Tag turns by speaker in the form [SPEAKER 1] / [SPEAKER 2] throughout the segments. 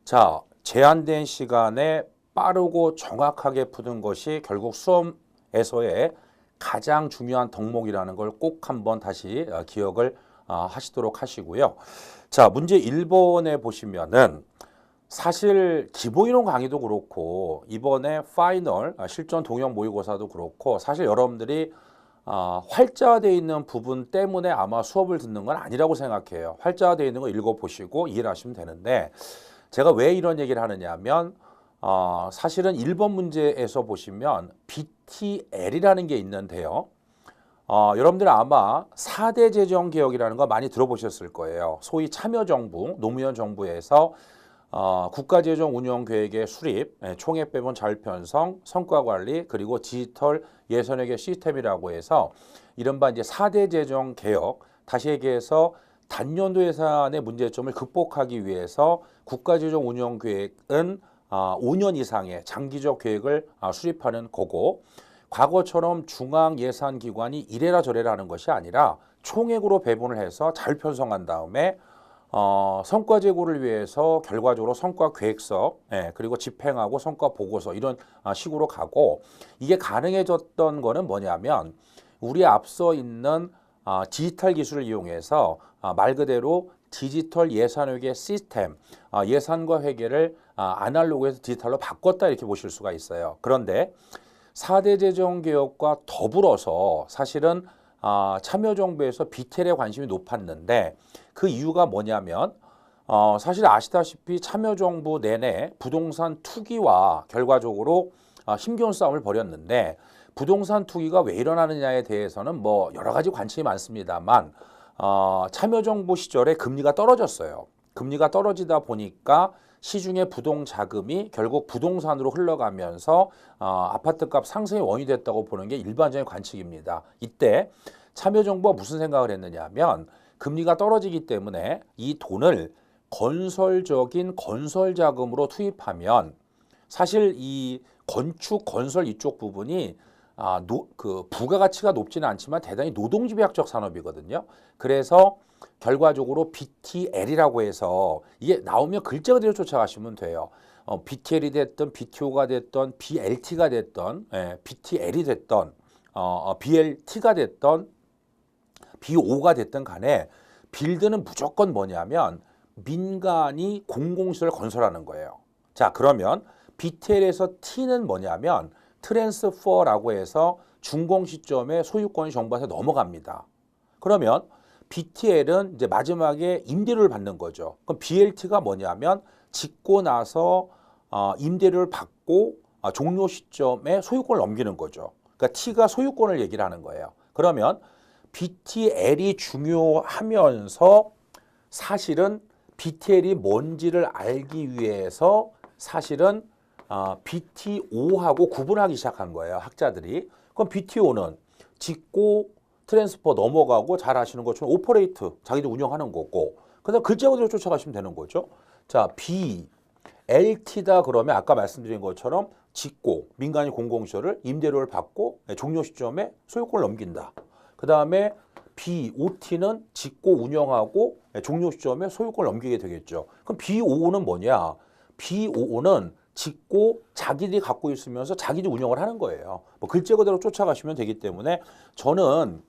[SPEAKER 1] 자, 제한된 시간에 빠르고 정확하게 푸는 것이 결국 수험에서의 가장 중요한 덕목이라는 걸 꼭 한번 다시 기억을 하시도록 하시고요. 자, 문제 1번에 보시면은 사실 기본이론 강의도 그렇고 이번에 파이널 실전 동영 모의고사도 그렇고 사실 여러분들이 활자되어 있는 부분 때문에 아마 수업을 듣는 건 아니라고 생각해요. 활자되어 있는 거 읽어보시고 이해를 하시면 되는데 제가 왜 이런 얘기를 하느냐 하면 사실은 1번 문제에서 보시면 BTL이라는 게 있는데요. 여러분들 아마 4대 재정개혁이라는 거 많이 들어보셨을 거예요. 소위 참여정부, 노무현 정부에서 국가재정운영계획의 수립, 총액배분 자율편성, 성과관리, 그리고 디지털 예산회계 시스템이라고 해서 이른바 이제 4대 재정개혁, 다시 얘기해서 단년도 예산의 문제점을 극복하기 위해서 국가재정운영계획은 5년 이상의 장기적 계획을 수립하는 거고 과거처럼 중앙예산기관이 이래라 저래라 하는 것이 아니라 총액으로 배분을 해서 잘 편성한 다음에 성과 제고를 위해서 결과적으로 성과 계획서 그리고 집행하고 성과 보고서 이런 식으로 가고 이게 가능해졌던 거는 뭐냐면 우리 앞서 있는 디지털 기술을 이용해서 말 그대로 디지털 예산회계 시스템, 예산과 회계를 아날로그에서 디지털로 바꿨다 이렇게 보실 수가 있어요. 그런데 4대 재정개혁과 더불어서 사실은 참여정부에서 BTL에 관심이 높았는데 그 이유가 뭐냐면 사실 아시다시피 참여정부 내내 부동산 투기와 결과적으로 힘겨운 싸움을 벌였는데 부동산 투기가 왜 일어나느냐에 대해서는 뭐 여러 가지 관측이 많습니다만 참여정부 시절에 금리가 떨어졌어요. 금리가 떨어지다 보니까 시중의 부동 자금이 결국 부동산으로 흘러가면서 아파트값 상승의 원인이 됐다고 보는 게 일반적인 관측입니다. 이때 참여정부가 무슨 생각을 했느냐 하면 금리가 떨어지기 때문에 이 돈을 건설적인 건설 자금으로 투입하면 사실 이 건축 건설 이쪽 부분이 그 부가가치가 높지는 않지만 대단히 노동집약적 산업이거든요. 그래서 결과적으로 BTL이라고 해서 이게 나오면 글자 그대로 쫓아가시면 돼요. BTL이 됐던 BTO가 됐던 BLT가 됐던 BTL이 됐던 BLT가 됐던 BO가 됐든 간에 빌드는 무조건 뭐냐면 민간이 공공시설을 건설하는 거예요. 자, 그러면 BTL에서 T는 뭐냐면 트랜스퍼라고 해서 준공 시점에 소유권이 정부한테 넘어갑니다. 그러면 BTL은 이제 마지막에 임대료를 받는 거죠. 그럼 BLT가 뭐냐면 짓고 나서 임대료를 받고 종료 시점에 소유권을 넘기는 거죠. 그러니까 T가 소유권을 얘기를 하는 거예요. 그러면 BTL이 중요하면서 사실은 BTL이 뭔지를 알기 위해서 사실은 BTO하고 구분하기 시작한 거예요. 학자들이. 그럼 BTO는 짓고 트랜스퍼 넘어가고 잘 아시는 것처럼 오퍼레이트 자기들 운영하는 거고 그다음 글자 그대로 쫓아가시면 되는 거죠. 자, BLT다 그러면 아까 말씀드린 것처럼 짓고 민간이 공공시설을 임대료를 받고 종료 시점에 소유권을 넘긴다. 그 다음에 BOT는 짓고 운영하고 종료 시점에 소유권을 넘기게 되겠죠. 그럼 BO는 뭐냐? BO는 짓고 자기들이 갖고 있으면서 자기들이 운영을 하는 거예요. 뭐 글자 그대로 쫓아가시면 되기 때문에 저는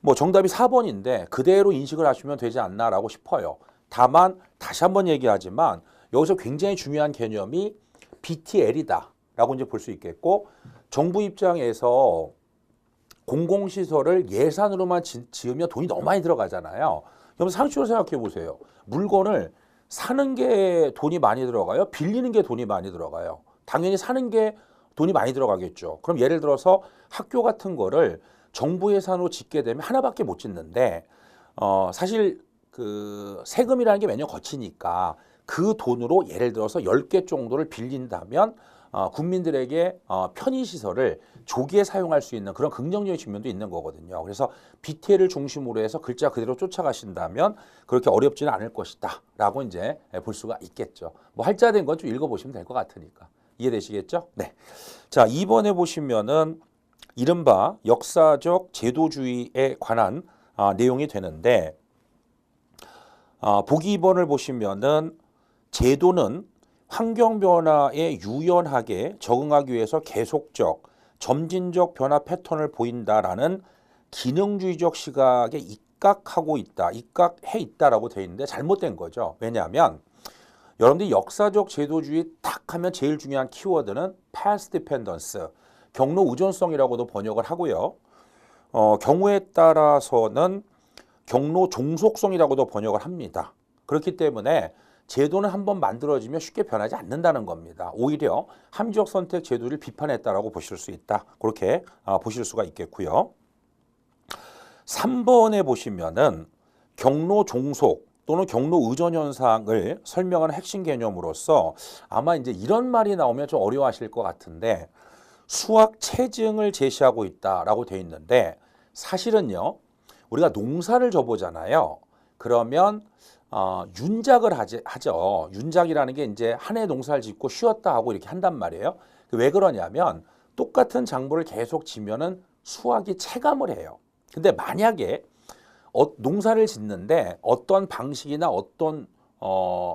[SPEAKER 1] 뭐 정답이 4번인데 그대로 인식을 하시면 되지 않나라고 싶어요. 다만 다시 한번 얘기하지만 여기서 굉장히 중요한 개념이 BTL이다 라고 이제 볼 수 있겠고 정부 입장에서 공공시설을 예산으로만 지으면 돈이 너무 많이 들어가잖아요. 여러분 상식적으로 생각해 보세요. 물건을 사는 게 돈이 많이 들어가요? 빌리는 게 돈이 많이 들어가요? 당연히 사는 게 돈이 많이 들어가겠죠. 그럼 예를 들어서 학교 같은 거를 정부 예산으로 짓게 되면 하나밖에 못 짓는데 사실 그 세금이라는 게 매년 거치니까 그 돈으로 예를 들어서 10개 정도를 빌린다면 국민들에게 편의시설을 조기에 사용할 수 있는 그런 긍정적인 측면도 있는 거거든요. 그래서 BTL을 중심으로 해서 글자 그대로 쫓아가신다면 그렇게 어렵지는 않을 것이다 라고 이제 볼 수가 있겠죠. 뭐 할자된 건 좀 읽어보시면 될 것 같으니까 이해되시겠죠? 네. 자, 2번에 보시면은 이른바 역사적 제도주의에 관한 내용이 되는데 보기 2번을 보시면은 제도는 환경 변화에 유연하게 적응하기 위해서 계속적 점진적 변화 패턴을 보인다라는 기능주의적 시각에 입각해 있다라고 되어 있는데 잘못된 거죠. 왜냐하면 여러분들이 역사적 제도주의 딱 하면 제일 중요한 키워드는 past dependence, 경로 의존성이라고도 번역을 하고요. 경우에 따라서는 경로 종속성이라고도 번역을 합니다. 그렇기 때문에 제도는 한번 만들어지면 쉽게 변하지 않는다는 겁니다. 오히려 합리적 선택 제도를 비판했다라고 보실 수 있다. 그렇게 보실 수가 있겠고요. 3번에 보시면은 경로 종속 또는 경로 의존 현상을 설명하는 핵심 개념으로서 아마 이제 이런 말이 나오면 좀 어려워하실 것 같은데 수학 체증을 제시하고 있다라고 되어 있는데 사실은요. 우리가 농사를 져보잖아요. 그러면 윤작을 하죠. 윤작이라는 게 이제 한 해 농사를 짓고 쉬었다 하고 이렇게 한단 말이에요. 왜 그러냐면 똑같은 작물을 계속 지면은 수확이 체감을 해요. 근데 만약에 농사를 짓는데 어떤 방식이나 어떤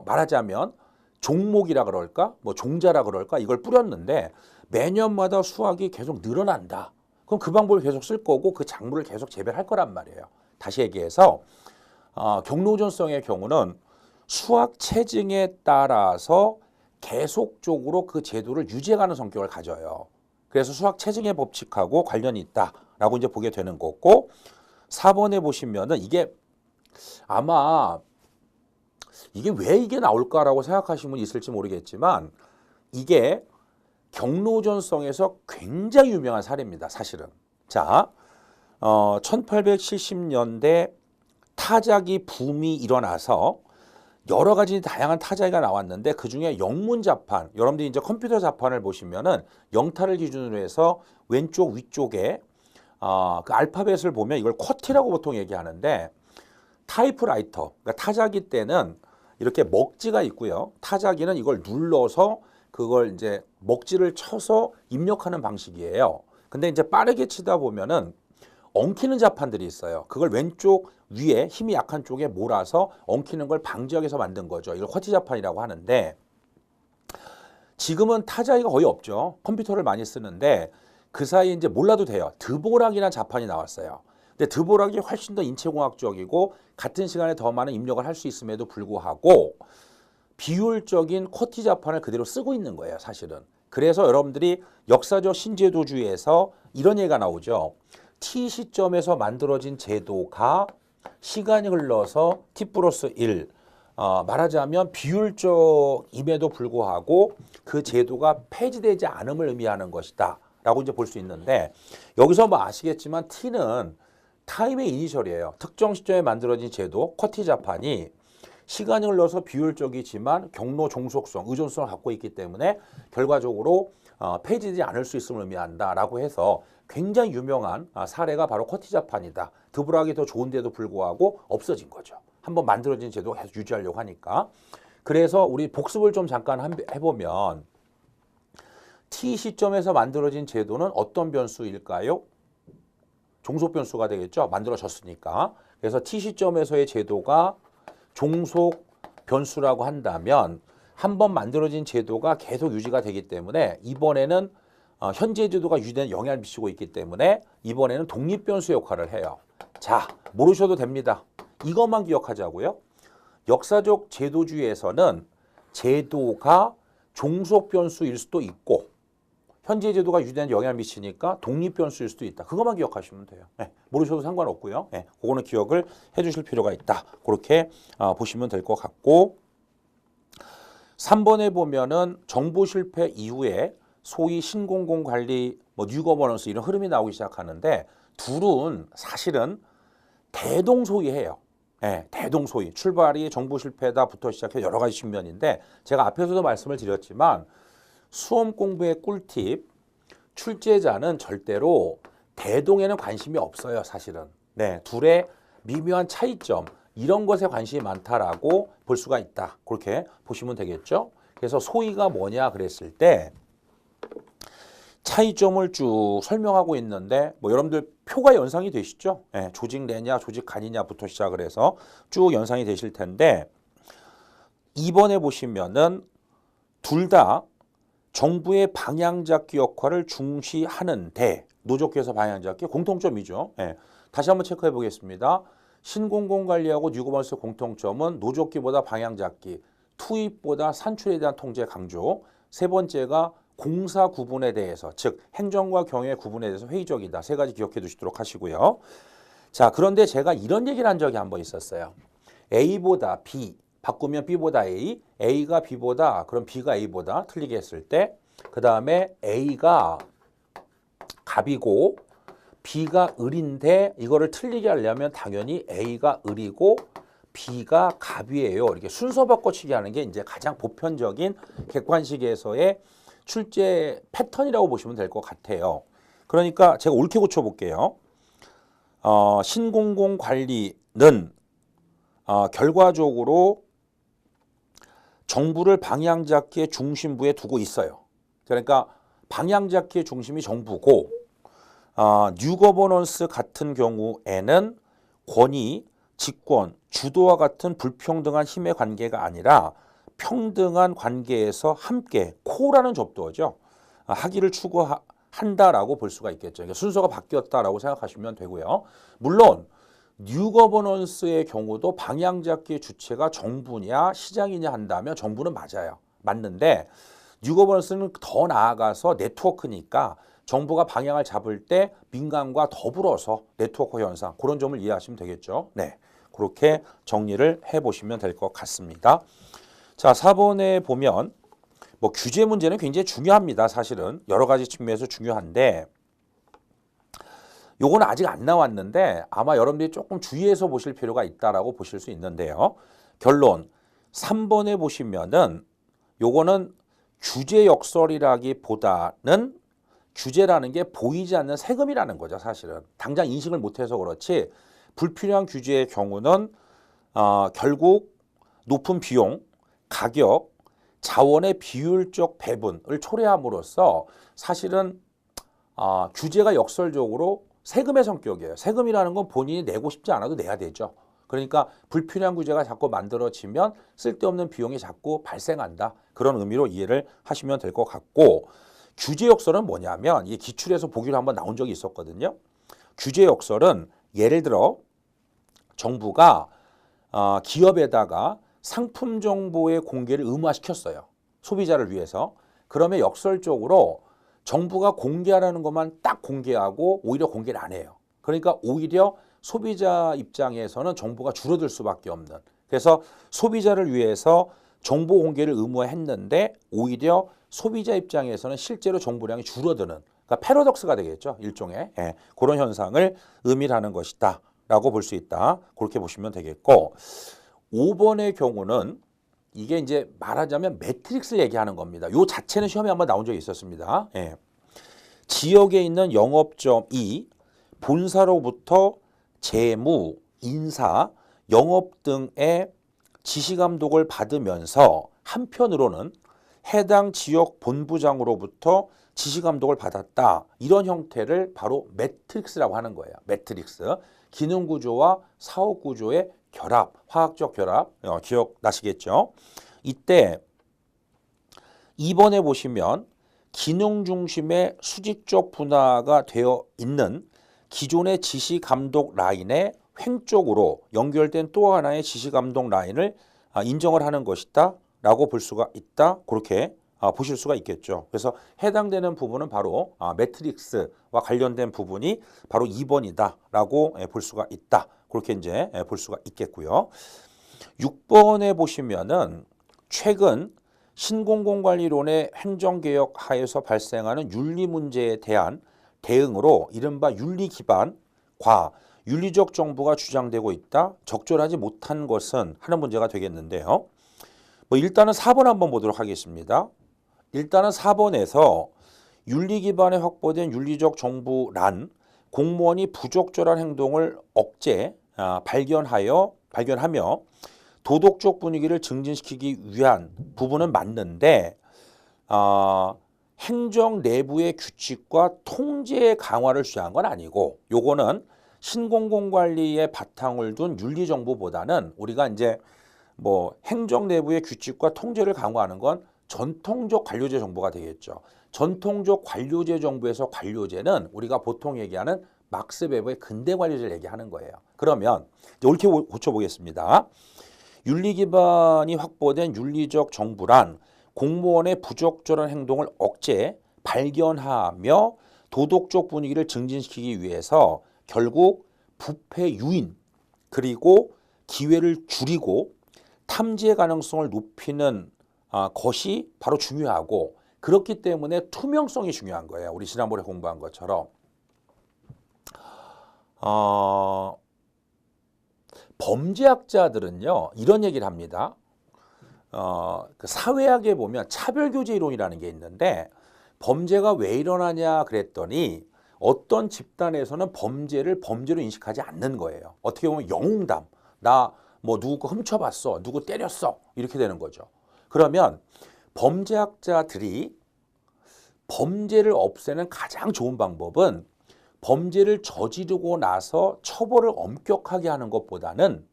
[SPEAKER 1] 말하자면 종목이라 그럴까, 뭐 종자라 그럴까 이걸 뿌렸는데 매년마다 수확이 계속 늘어난다. 그럼 그 방법을 계속 쓸 거고 그 작물을 계속 재배를 할 거란 말이에요. 다시 얘기해서 경로전성의 경우는 수확 체증에 따라서 계속적으로 그 제도를 유지해가는 성격을 가져요. 그래서 수확 체증의 법칙하고 관련이 있다라고 이제 보게 되는 거고 4번에 보시면은 이게 아마 이게 왜 이게 나올까라고 생각하시는 분이 있을지 모르겠지만 이게 경로전성에서 굉장히 유명한 사례입니다. 사실은. 자, 1870년대 타자기 붐이 일어나서 여러 가지 다양한 타자기가 나왔는데 그중에 영문 자판, 여러분들이 이제 컴퓨터 자판을 보시면은 영타를 기준으로 해서 왼쪽 위쪽에 그 알파벳을 보면 이걸 쿼티라고 보통 얘기하는데 타이프라이터, 그러니까 타자기 때는 이렇게 먹지가 있고요. 타자기는 이걸 눌러서 그걸 이제 먹지를 쳐서 입력하는 방식이에요. 근데 이제 빠르게 치다 보면은 엉키는 자판들이 있어요. 그걸 왼쪽 위에 힘이 약한 쪽에 몰아서 엉키는 걸 방지하기 위해서 만든 거죠. 이걸 쿼티 자판이라고 하는데 지금은 타자기가 거의 없죠. 컴퓨터를 많이 쓰는데 그 사이에 이제 몰라도 돼요. 드보락이라는 자판이 나왔어요. 근데 드보락이 훨씬 더 인체공학적이고 같은 시간에 더 많은 입력을 할 수 있음에도 불구하고 비효율적인 쿼티 자판을 그대로 쓰고 있는 거예요. 사실은. 그래서 여러분들이 역사적 신제도주의에서 이런 얘기가 나오죠. T 시점에서 만들어진 제도가 시간이 흘러서 T 플러스 1 말하자면 비효율적임에도 불구하고 그 제도가 폐지되지 않음을 의미하는 것이다 라고 이제 볼 수 있는데 여기서 뭐 아시겠지만 T는 타임의 이니셜이에요. 특정 시점에 만들어진 제도 쿼티 자판이 시간이 흘러서 비효율적이지만 경로 종속성, 의존성을 갖고 있기 때문에 결과적으로 폐지되지 않을 수 있음을 의미한다라고 해서 굉장히 유명한 사례가 바로 쿼티 자판이다. 드보락이 더 좋은데도 불구하고 없어진 거죠. 한번 만들어진 제도 계속 유지하려고 하니까. 그래서 우리 복습을 좀 잠깐 해보면 T 시점에서 만들어진 제도는 어떤 변수일까요? 종속 변수가 되겠죠. 만들어졌으니까. 그래서 T 시점에서의 제도가 종속 변수라고 한다면 한번 만들어진 제도가 계속 유지가 되기 때문에 이번에는 현재 제도가 유지되는 영향을 미치고 있기 때문에 이번에는 독립변수 역할을 해요. 자, 모르셔도 됩니다. 이것만 기억하자고요. 역사적 제도주의에서는 제도가 종속 변수일 수도 있고 현재 제도가 유지되는 영향을 미치니까 독립변수일 수도 있다. 그것만 기억하시면 돼요. 네, 모르셔도 상관없고요. 네, 그거는 기억을 해주실 필요가 있다. 그렇게 보시면 될 것 같고 3번에 보면은 정보 실패 이후에 소위 신공공 관리, 뉴 거버넌스 이런 흐름이 나오기 시작하는데 둘은 사실은 대동소이해요. 네, 대동소이. 출발이 정보 실패다부터 시작해 여러 가지 측면인데 제가 앞에서도 말씀을 드렸지만 수험 공부의 꿀팁, 출제자는 절대로 대동에는 관심이 없어요. 사실은. 네, 둘의 미묘한 차이점 이런 것에 관심이 많다라고 볼 수가 있다. 그렇게 보시면 되겠죠. 그래서 소위가 뭐냐 그랬을 때 차이점을 쭉 설명하고 있는데 뭐 여러분들 표가 연상이 되시죠? 예, 조직 내냐 조직 간이냐부터 시작을 해서 쭉 연상이 되실 텐데 2번에 보시면은 둘 다 정부의 방향잡기 역할을 중시하는데 노조계에서 방향잡기 공통점이죠. 예, 다시 한번 체크해 보겠습니다. 신공공관리하고 뉴거버넌스 공통점은 노조기보다 방향잡기, 투입보다 산출에 대한 통제 강조. 세 번째가 공사 구분에 대해서, 즉 행정과 경영의 구분에 대해서 회의적이다. 세 가지 기억해 두시도록 하시고요. 자, 그런데 제가 이런 얘기를 한 적이 한 번 있었어요. A보다 B, 바꾸면 B보다 A, A가 B보다, 그럼 B가 A보다 틀리게 했을 때, 그 다음에 A가 갑이고 B가 을인데 이거를 틀리게 하려면 당연히 A가 을이고 B가 갑이에요. 이렇게 순서 바꿔치기 하는 게 이제 가장 보편적인 객관식에서의 출제 패턴이라고 보시면 될 것 같아요. 그러니까 제가 옳게 고쳐볼게요. 신공공관리는 결과적으로 정부를 방향잡기의 중심부에 두고 있어요. 그러니까 방향잡기의 중심이 정부고 뉴거버넌스 같은 경우에는 권위, 직권, 주도와 같은 불평등한 힘의 관계가 아니라 평등한 관계에서 함께 코라는 접두어죠. 하기를 추구한다라고 볼 수가 있겠죠. 그러니까 순서가 바뀌었다라고 생각하시면 되고요. 물론 뉴거버넌스의 경우도 방향잡기의 주체가 정부냐 시장이냐 한다면 정부는 맞아요. 맞는데 뉴거버넌스는 더 나아가서 네트워크니까 정부가 방향을 잡을 때 민간과 더불어서 네트워크 현상 그런 점을 이해하시면 되겠죠. 네, 그렇게 정리를 해보시면 될 것 같습니다. 자, 4번에 보면 뭐 규제 문제는 굉장히 중요합니다. 사실은 여러 가지 측면에서 중요한데 요거는 아직 안 나왔는데 아마 여러분들이 조금 주의해서 보실 필요가 있다라고 보실 수 있는데요. 결론 3번에 보시면은 요거는 규제 역설이라기보다는 규제라는 게 보이지 않는 세금이라는 거죠. 사실은 당장 인식을 못해서 그렇지 불필요한 규제의 경우는 결국 높은 비용, 가격, 자원의 비효율적 배분을 초래함으로써 사실은 규제가 역설적으로 세금의 성격이에요. 세금이라는 건 본인이 내고 싶지 않아도 내야 되죠. 그러니까 불필요한 규제가 자꾸 만들어지면 쓸데없는 비용이 자꾸 발생한다. 그런 의미로 이해를 하시면 될 것 같고 규제 역설은 뭐냐면 이 기출에서 보기로 한번 나온 적이 있었거든요. 규제 역설은 예를 들어 정부가 기업에다가 상품 정보의 공개를 의무화시켰어요. 소비자를 위해서. 그러면 역설적으로 정부가 공개하라는 것만 딱 공개하고 오히려 공개를 안 해요. 그러니까 오히려 소비자 입장에서는 정보가 줄어들 수밖에 없는. 그래서 소비자를 위해서 정보 공개를 의무화했는데 오히려 소비자 입장에서는 실제로 정보량이 줄어드는, 그러니까 패러독스가 되겠죠. 일종의 그런 현상을 의미하는 것이다 라고 볼 수 있다. 그렇게 보시면 되겠고 5번의 경우는 이게 이제 말하자면 매트릭스를 얘기하는 겁니다. 요 자체는 시험에 한번 나온 적이 있었습니다. 지역에 있는 영업점이 본사로부터 재무, 인사, 영업 등의 지시감독을 받으면서 한편으로는 해당 지역 본부장으로부터 지시감독을 받았다. 이런 형태를 바로 매트릭스라고 하는 거예요. 매트릭스. 기능구조와 사업구조의 결합, 화학적 결합 기억나시겠죠? 이때 2번에 보시면 기능 중심의 수직적 분화가 되어 있는 기존의 지시감독 라인의 횡쪽으로 연결된 또 하나의 지시감독 라인을 인정을 하는 것이다 라고 볼 수가 있다. 그렇게 보실 수가 있겠죠. 그래서 해당되는 부분은 바로 매트릭스와 관련된 부분이 바로 2번이다 라고 볼 수가 있다. 그렇게 이제 볼 수가 있겠고요. 6번에 보시면은 최근 신공공관리론의 행정개혁 하에서 발생하는 윤리 문제에 대한 대응으로 이른바 윤리 기반 과 윤리적 정부가 주장되고 있다. 적절하지 못한 것은 하는 문제가 되겠는데요. 뭐 일단은 4번 한번 보도록 하겠습니다. 일단은 4번에서 윤리 기반에 확보된 윤리적 정부란 공무원이 부적절한 행동을 발견하며 도덕적 분위기를 증진시키기 위한 부분은 맞는데 행정 내부의 규칙과 통제 강화를 주장한 건 아니고 요거는 신공공관리에 바탕을 둔 윤리정부보다는 우리가 이제 뭐 행정 내부의 규칙과 통제를 강화하는 건 전통적 관료제 정부가 되겠죠. 전통적 관료제 정부에서 관료제는 우리가 보통 얘기하는 막스 베버의 근대 관료제를 얘기하는 거예요. 그러면 이제 옳게 고쳐보겠습니다. 윤리 기반이 확보된 윤리적 정부란 공무원의 부적절한 행동을 억제, 발견하며 도덕적 분위기를 증진시키기 위해서 결국 부패 유인 그리고 기회를 줄이고 탐지의 가능성을 높이는 것이 바로 중요하고 그렇기 때문에 투명성이 중요한 거예요. 우리 지난번에 공부한 것처럼 범죄학자들은요 이런 얘기를 합니다. 그 사회학에 보면 차별교제 이론이라는 게 있는데 범죄가 왜 일어나냐 그랬더니 어떤 집단에서는 범죄를 범죄로 인식하지 않는 거예요. 어떻게 보면 영웅담, 나 뭐 누구 거 훔쳐봤어, 누구 때렸어 이렇게 되는 거죠. 그러면 범죄학자들이 범죄를 없애는 가장 좋은 방법은 범죄를 저지르고 나서 처벌을 엄격하게 하는 것보다는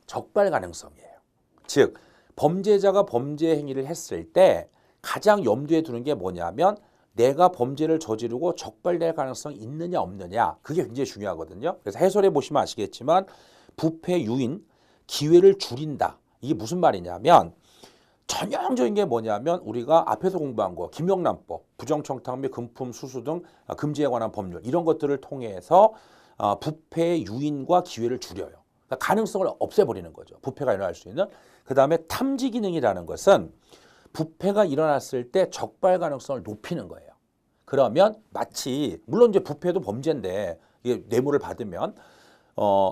[SPEAKER 1] 적발 가능성이에요. 즉 범죄자가 범죄 행위를 했을 때 가장 염두에 두는 게 뭐냐면 내가 범죄를 저지르고 적발될 가능성이 있느냐 없느냐 그게 굉장히 중요하거든요. 그래서 해설해 보시면 아시겠지만 부패 유인, 기회를 줄인다. 이게 무슨 말이냐면 전형적인 게 뭐냐면 우리가 앞에서 공부한 거 김영란법, 부정청탁 및 금품 수수 등 금지에 관한 법률 이런 것들을 통해서 부패 유인과 기회를 줄여요. 그러니까 가능성을 없애버리는 거죠. 부패가 일어날 수 있는. 그다음에 탐지 기능이라는 것은 부패가 일어났을 때 적발 가능성을 높이는 거예요. 그러면 마치 물론 이제 부패도 범죄인데 이게 뇌물을 받으면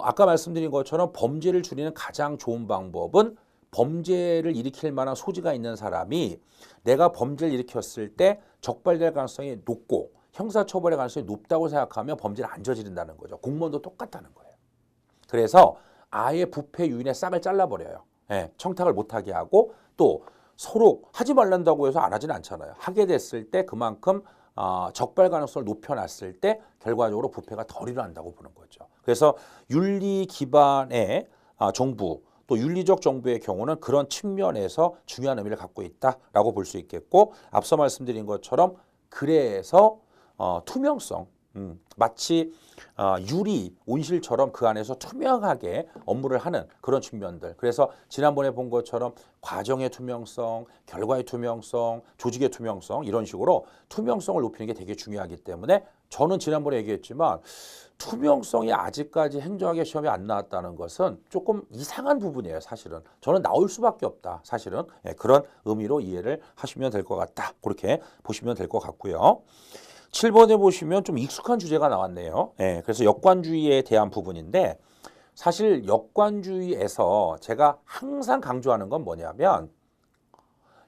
[SPEAKER 1] 아까 말씀드린 것처럼 범죄를 줄이는 가장 좋은 방법은 범죄를 일으킬 만한 소지가 있는 사람이 내가 범죄를 일으켰을 때 적발될 가능성이 높고 형사처벌의 가능성이 높다고 생각하면 범죄를 안 저지른다는 거죠. 공무원도 똑같다는 거예요. 그래서 아예 부패 유인의 싹을 잘라버려요. 예, 청탁을 못하게 하고 또 서로 하지 말란다고 해서 안 하진 않잖아요. 하게 됐을 때 그만큼 적발 가능성을 높여놨을 때 결과적으로 부패가 덜 일어난다고 보는 거죠. 그래서 윤리 기반의 정부 또 윤리적 정부의 경우는 그런 측면에서 중요한 의미를 갖고 있다라고 볼 수 있겠고 앞서 말씀드린 것처럼 그래서 투명성 마치 유리 온실처럼 그 안에서 투명하게 업무를 하는 그런 측면들. 그래서 지난번에 본 것처럼 과정의 투명성, 결과의 투명성, 조직의 투명성 이런 식으로 투명성을 높이는 게 되게 중요하기 때문에 저는 지난번에 얘기했지만 투명성이 아직까지 행정학의 시험에 안 나왔다는 것은 조금 이상한 부분이에요. 사실은 저는 나올 수밖에 없다. 사실은 그런 의미로 이해를 하시면 될 것 같다. 그렇게 보시면 될 것 같고요. 7번에 보시면 좀 익숙한 주제가 나왔네요. 그래서 역관주의에 대한 부분인데 사실 역관주의에서 제가 항상 강조하는 건 뭐냐면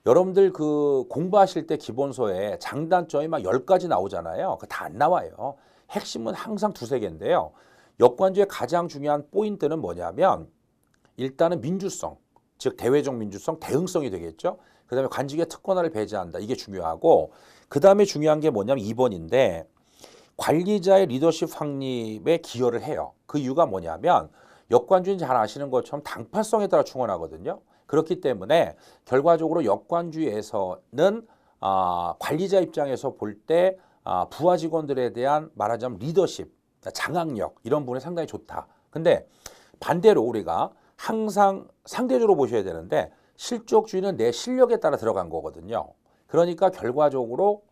[SPEAKER 1] 여러분들 그 공부하실 때 기본서에 장단점이 막 10가지 나오잖아요. 그거 다 안 나와요. 핵심은 항상 두세 개인데요. 역관주의의 가장 중요한 포인트는 뭐냐면 일단은 민주성, 즉 대외적 민주성, 대응성이 되겠죠. 그 다음에 관직의 특권화를 배제한다. 이게 중요하고 그 다음에 중요한 게 뭐냐면 2번인데 관리자의 리더십 확립에 기여를 해요. 그 이유가 뭐냐면 역관주의는 잘 아시는 것처럼 당파성에 따라 충원하거든요. 그렇기 때문에 결과적으로 역관주의에서는 관리자 입장에서 볼 때 부하 직원들에 대한 말하자면 리더십, 장악력 이런 부분이 상당히 좋다. 근데 반대로 우리가 항상 상대적으로 보셔야 되는데 실적주의는 내 실력에 따라 들어간 거거든요. 그러니까 결과적으로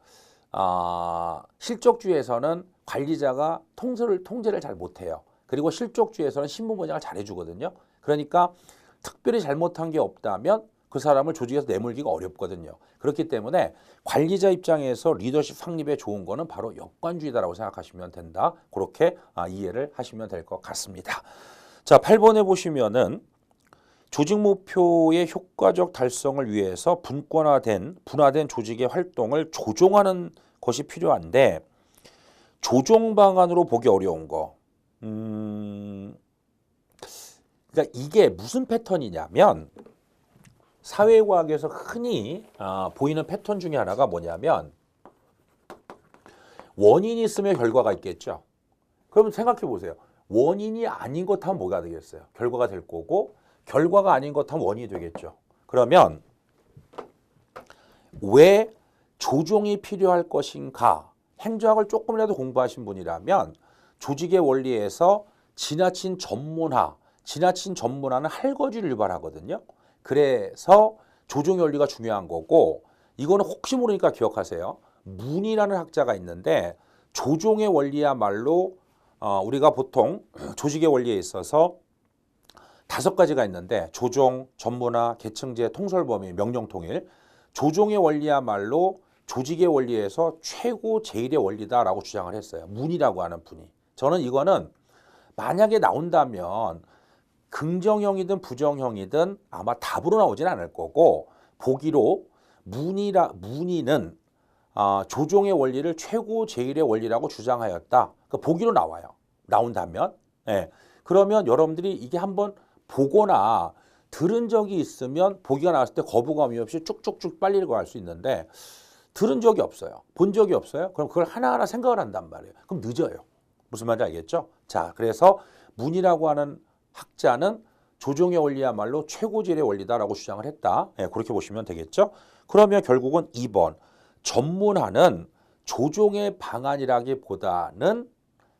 [SPEAKER 1] 실적주의에서는 관리자가 통제를 잘 못해요. 그리고 실적주의에서는 신분분양을 잘 해주거든요. 그러니까 특별히 잘못한 게 없다면 그 사람을 조직에서 내몰기가 어렵거든요. 그렇기 때문에 관리자 입장에서 리더십 확립에 좋은 거는 바로 역관주의다라고 생각하시면 된다. 그렇게 이해를 하시면 될 것 같습니다. 자, 8번에 보시면은 조직 목표의 효과적 달성을 위해서 분화된 조직의 활동을 조종하는 것이 필요한데 조종 방안으로 보기 어려운 거. 그러니까 이게 무슨 패턴이냐면 사회과학에서 흔히 보이는 패턴 중에 하나가 뭐냐면 원인이 있으면 결과가 있겠죠. 그럼 생각해 보세요. 원인이 아닌 것 하면 뭐가 되겠어요? 결과가 될 거고 결과가 아닌 것 하면 원인이 되겠죠. 그러면 왜 조종이 필요할 것인가? 행정학을 조금이라도 공부하신 분이라면 조직의 원리에서 지나친 전문화는 할거지를 유발하거든요. 그래서 조종의 원리가 중요한 거고 이거는 혹시 모르니까 기억하세요. 문이라는 학자가 있는데 조종의 원리야말로 우리가 보통 조직의 원리에 있어서 5가지가 있는데 조종, 전문화, 계층제, 통솔범위, 명령통일. 조종의 원리야말로 조직의 원리에서 최고 제일의 원리다라고 주장을 했어요. 문이라고 하는 분이. 저는 이거는 만약에 나온다면 긍정형이든 부정형이든 아마 답으로 나오진 않을 거고 보기로 문의는 조종의 원리를 최고 제일의 원리라고 주장하였다. 그 보기로 나와요. 나온다면. 예. 그러면 여러분들이 이게 한번 보거나 들은 적이 있으면 보기가 나왔을 때 거부감이 없이 쭉쭉쭉 빨리 읽어갈 수 있는데 들은 적이 없어요. 본 적이 없어요. 그럼 그걸 하나하나 생각을 한단 말이에요. 그럼 늦어요. 무슨 말인지 알겠죠? 자, 그래서 문이라고 하는 학자는 조종의 원리야말로 최고질의 원리다라고 주장을 했다. 예, 그렇게 보시면 되겠죠? 그러면 결국은 2번 전문화는 조종의 방안이라기보다는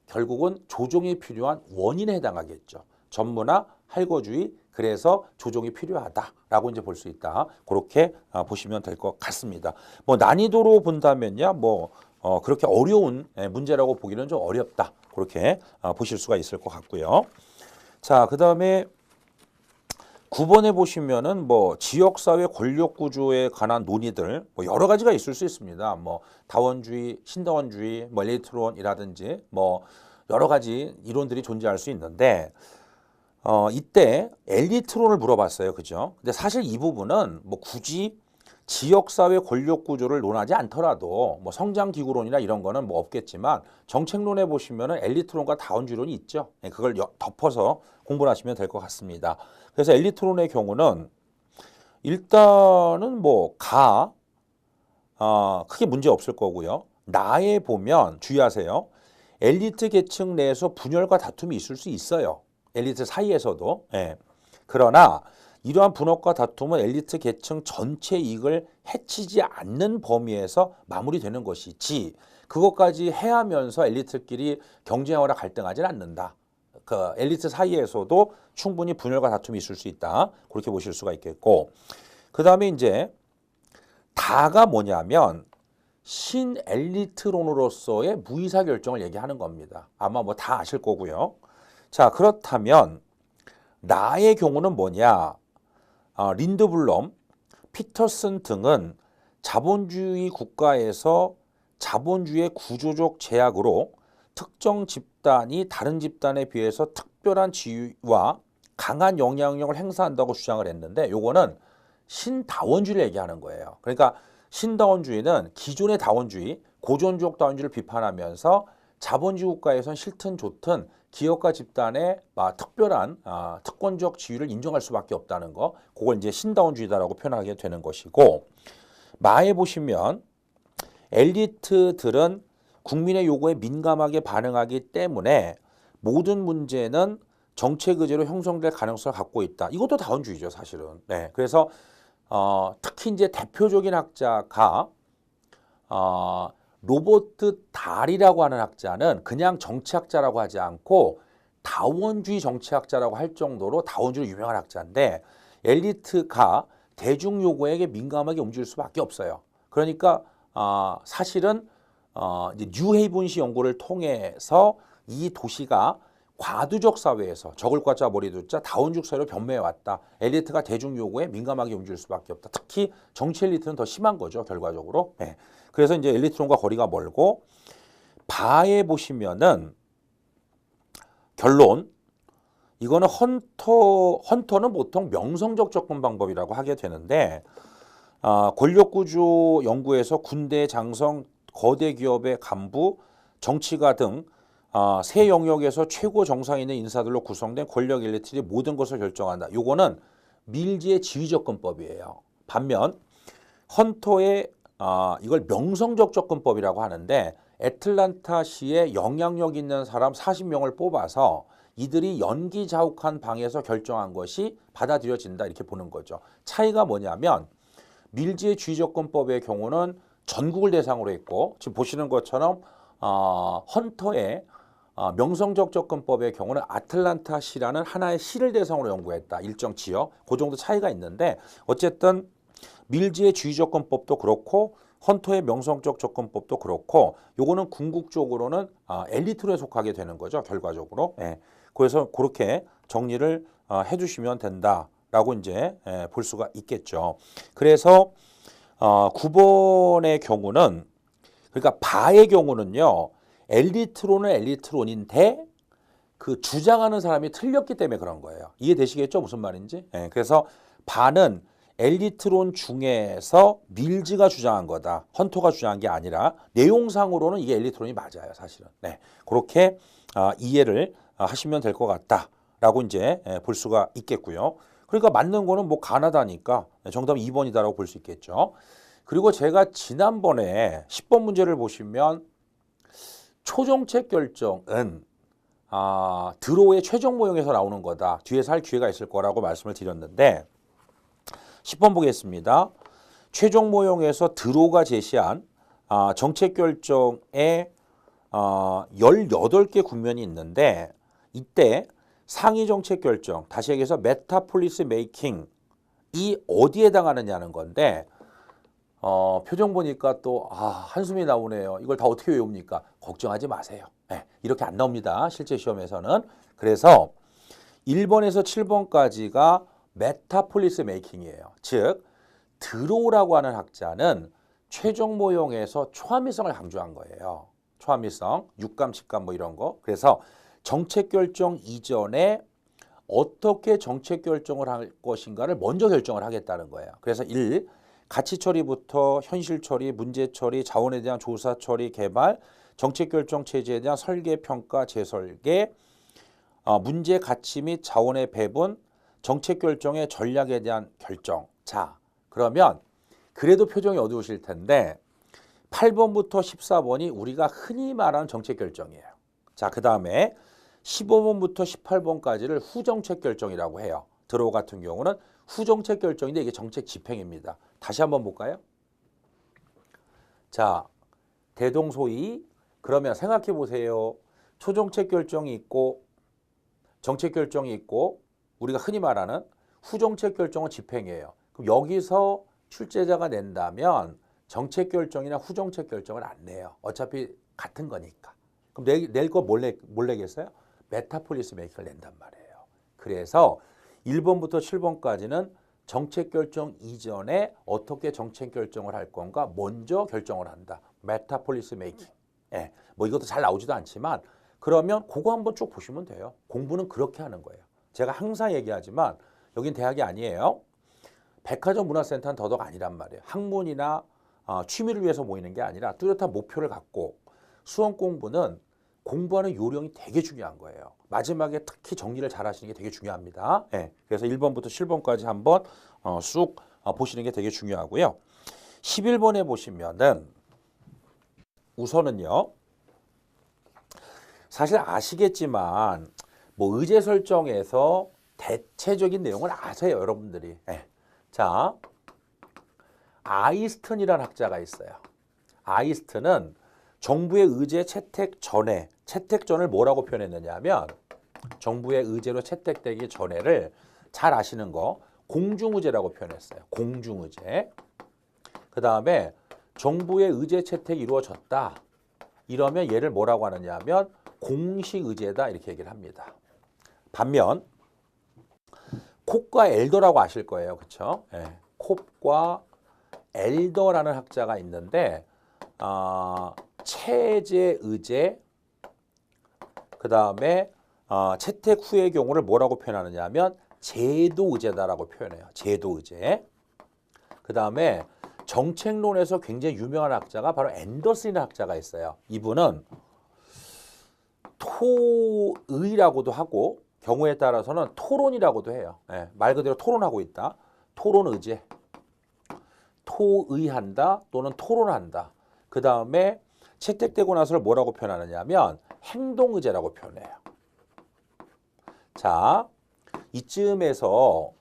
[SPEAKER 1] 결국은 조종이 필요한 원인에 해당하겠죠. 전문화, 할거주의, 그래서 조종이 필요하다라고 이제 볼 수 있다. 그렇게 보시면 될 것 같습니다. 뭐 난이도로 본다면요, 그렇게 어려운 문제라고 보기는 좀 어렵다. 그렇게 보실 수가 있을 것 같고요. 자, 그 다음에 9번에 보시면은 지역사회 권력구조에 관한 논의들 여러 가지가 있을 수 있습니다. 다원주의, 신다원주의, 엘리트론이라든지 여러 가지 이론들이 존재할 수 있는데 이때 엘리트론을 물어봤어요. 그죠? 근데 사실 이 부분은 굳이 지역사회 권력구조를 논하지 않더라도 성장기구론이나 이런 거는 없겠지만 정책론에 보시면은 엘리트론과 다원주의론이 있죠. 그걸 덮어서 공부를 하시면 될 것 같습니다. 그래서 엘리트론의 경우는 일단은 크게 문제 없을 거고요. 나에 보면 주의하세요. 엘리트 계층 내에서 분열과 다툼이 있을 수 있어요. 엘리트 사이에서도. 예. 그러나 이러한 분업과 다툼은 엘리트 계층 전체 이익을 해치지 않는 범위에서 마무리되는 것이지 그것까지 해하면서 엘리트끼리 경쟁하거나 갈등하지는 않는다. 그 엘리트 사이에서도 충분히 분열과 다툼이 있을 수 있다. 그렇게 보실 수가 있겠고 그 다음에 이제 다가 뭐냐면 신엘리트론으로서의 무의사 결정을 얘기하는 겁니다. 아마 다 아실 거고요. 자, 그렇다면 나의 경우는 뭐냐? 린드블럼, 피터슨 등은 자본주의 국가에서 자본주의의 구조적 제약으로 특정 집단이 다른 집단에 비해서 특별한 지위와 강한 영향력을 행사한다고 주장을 했는데 요거는 신다원주의를 얘기하는 거예요. 그러니까 신다원주의는 기존의 다원주의, 고전주의 다원주의를 비판하면서 자본주의 국가에선 싫든 좋든 기업가 집단의 특별한 특권적 지위를 인정할 수밖에 없다는 거. 그걸 이제 신다원주의다라고 표현하게 되는 것이고 마에 보시면 엘리트들은 국민의 요구에 민감하게 반응하기 때문에 모든 문제는 정책 의제로 형성될 가능성을 갖고 있다. 이것도 다원주의죠, 사실은. 네. 그래서 특히 이제 대표적인 학자가 로버트 달이라고 하는 학자는 그냥 정치학자라고 하지 않고 다원주의 정치학자라고 할 정도로 다원주의로 유명한 학자인데 엘리트가 대중 요구에게 민감하게 움직일 수밖에 없어요. 그러니까 사실은 이제 뉴헤이븐시 연구를 통해서 이 도시가 과두적 사회에서 적을 과자 머리두자 다원주의 사회로 변모해 왔다. 엘리트가 대중 요구에 민감하게 움직일 수밖에 없다. 특히 정치 엘리트는 더 심한 거죠, 결과적으로. 네. 그래서 이제 엘리트론과 거리가 멀고 바에 보시면은 결론 이거는 헌터는 보통 명성적 접근 방법이라고 하게 되는데 권력구조 연구에서 군대 장성, 거대 기업의 간부, 정치가 등 세 영역에서 최고 정상에 있는 인사들로 구성된 권력 엘리트들이 모든 것을 결정한다. 요거는 밀지의 지위접근법이에요. 반면 헌터의 이걸 명성적 접근법이라고 하는데 애틀란타시에 영향력 있는 사람 40명을 뽑아서 이들이 연기자욱한 방에서 결정한 것이 받아들여진다 이렇게 보는 거죠. 차이가 뭐냐면 밀지의 지위접근법의 경우는 전국을 대상으로 했고 지금 보시는 것처럼 헌터의 명성적 접근법의 경우는 아틀란타시라는 하나의 시를 대상으로 연구했다. 일정 지역. 그 정도 차이가 있는데 어쨌든 밀지의 지위접근법도 그렇고 헌터의 명성적 접근법도 그렇고 요거는 궁극적으로는 엘리트로 속하게 되는 거죠. 결과적으로. 예. 그래서 그렇게 정리를 해주시면 된다라고 이제 볼 수가 있겠죠. 그래서 9번의 경우는 그러니까 바의 경우는요. 엘리트론은 엘리트론인데 그 주장하는 사람이 틀렸기 때문에 그런 거예요. 이해되시겠죠? 무슨 말인지? 예. 그래서 바는 엘리트론 중에서 밀지가 주장한 거다. 헌터가 주장한 게 아니라 내용상으로는 이게 엘리트론이 맞아요. 사실은. 네. 그렇게 이해를 하시면 될 것 같다라고 이제 볼 수가 있겠고요. 그러니까 맞는 거는 뭐 가나다니까 정답은 2번이다라고 볼 수 있겠죠. 그리고 제가 지난번에 10번 문제를 보시면 초정책 결정은 드로우의 최종 모형에서 나오는 거다. 뒤에서 할 기회가 있을 거라고 말씀을 드렸는데 10번 보겠습니다. 최종 모형에서 드로우가 제시한 정책 결정에 18개 국면이 있는데 이때 상위 정책 결정, 다시 얘기해서 메타폴리스 메이킹이 어디에 해당하느냐는 건데 표정 보니까 또 한숨이 나오네요. 이걸 다 어떻게 외웁니까? 걱정하지 마세요. 네, 이렇게 안 나옵니다. 실제 시험에서는. 그래서 1번에서 7번까지가 메타폴리스 메이킹이에요. 즉 드로우라고 하는 학자는 최종 모형에서 초합리성을 강조한 거예요. 초합리성, 육감, 직감 뭐 이런 거. 그래서 정책 결정 이전에 어떻게 정책 결정을 할 것인가를 먼저 결정을 하겠다는 거예요. 그래서 1. 가치 처리부터 현실 처리, 문제 처리, 자원에 대한 조사 처리, 개발, 정책 결정 체제에 대한 설계, 평가, 재설계, 문제 가치 및 자원의 배분, 정책 결정의 전략에 대한 결정. 자, 그러면 그래도 표정이 어두우실 텐데 8번부터 14번이 우리가 흔히 말하는 정책 결정이에요. 자, 그 다음에 15번부터 18번까지를 후정책 결정이라고 해요. 드로우 같은 경우는 후정책 결정인데 이게 정책 집행입니다. 다시 한번 볼까요? 자, 대동소이. 그러면 생각해 보세요. 초정책 결정이 있고 정책 결정이 있고 우리가 흔히 말하는 후정책 결정은 집행이에요. 그럼 여기서 출제자가 낸다면 정책 결정이나 후정책 결정을 안 내요. 어차피 같은 거니까. 그럼 낼 거 뭘 내겠어요? 메타폴리스 메이킹을 낸단 말이에요. 그래서 1번부터 7번까지는 정책 결정 이전에 어떻게 정책 결정을 할 건가 먼저 결정을 한다. 메타폴리스 메이킹. 예, 뭐 이것도 잘 나오지도 않지만 그러면 그거 한번 쭉 보시면 돼요. 공부는 그렇게 하는 거예요. 제가 항상 얘기하지만 여긴 대학이 아니에요. 백화점 문화센터는 더더욱 아니란 말이에요. 학문이나 취미를 위해서 모이는 게 아니라 뚜렷한 목표를 갖고 수험 공부는 공부하는 요령이 되게 중요한 거예요. 마지막에 특히 정리를 잘 하시는 게 되게 중요합니다. 네, 그래서 1번부터 7번까지 한번 쑥 보시는 게 되게 중요하고요. 11번에 보시면은 우선은요. 사실 아시겠지만 뭐 의제 설정에서 대체적인 내용을 아세요, 여러분들이. 네. 자, 아이스턴이라는 학자가 있어요. 아이스턴은 정부의 의제 채택 전에, 채택 전을 뭐라고 표현했느냐 하면 정부의 의제로 채택되기 전에를 잘 아시는 거 공중의제라고 표현했어요. 공중의제. 그 다음에 정부의 의제 채택이 이루어졌다. 이러면 얘를 뭐라고 하느냐 하면 공식의제다 이렇게 얘기를 합니다. 반면 콥과 엘더라고 아실 거예요. 그렇죠? 네. 콥과 엘더라는 학자가 있는데 체제 의제 그 다음에 채택 후의 경우를 뭐라고 표현하느냐 하면 제도 의제다라고 표현해요. 제도 의제. 그 다음에 정책론에서 굉장히 유명한 학자가 바로 앤더슨이라는 학자가 있어요. 이분은 토의라고도 하고 경우에 따라서는 토론이라고도 해요. 예, 말 그대로 토론하고 있다. 토론 의제. 토의한다 또는 토론한다. 그 다음에 채택되고 나서를 뭐라고 표현하느냐면 행동의제라고 표현해요. 자, 이쯤에서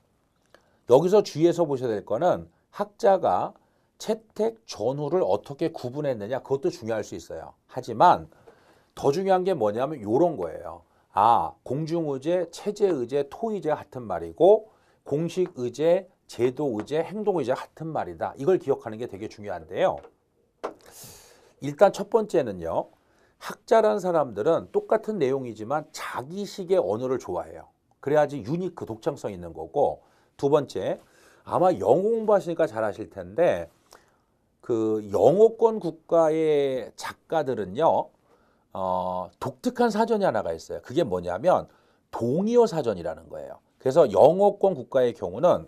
[SPEAKER 1] 여기서 주의해서 보셔야 될 거는 학자가 채택 전후를 어떻게 구분했느냐 그것도 중요할 수 있어요. 하지만 더 중요한 게 뭐냐면 이런 거예요. 아, 공중의제, 체제의제, 토의제가 같은 말이고 공식의제, 제도의제, 행동의제가 같은 말이다. 이걸 기억하는 게 되게 중요한데요. 일단 첫 번째는요. 학자라는 사람들은 똑같은 내용이지만 자기식의 언어를 좋아해요. 그래야지 유니크, 독창성 있는 거고 두 번째, 아마 영어 공부하시니까 잘 아실 텐데 그 영어권 국가의 작가들은요. 독특한 사전이 하나가 있어요. 그게 뭐냐면 동의어 사전이라는 거예요. 그래서 영어권 국가의 경우는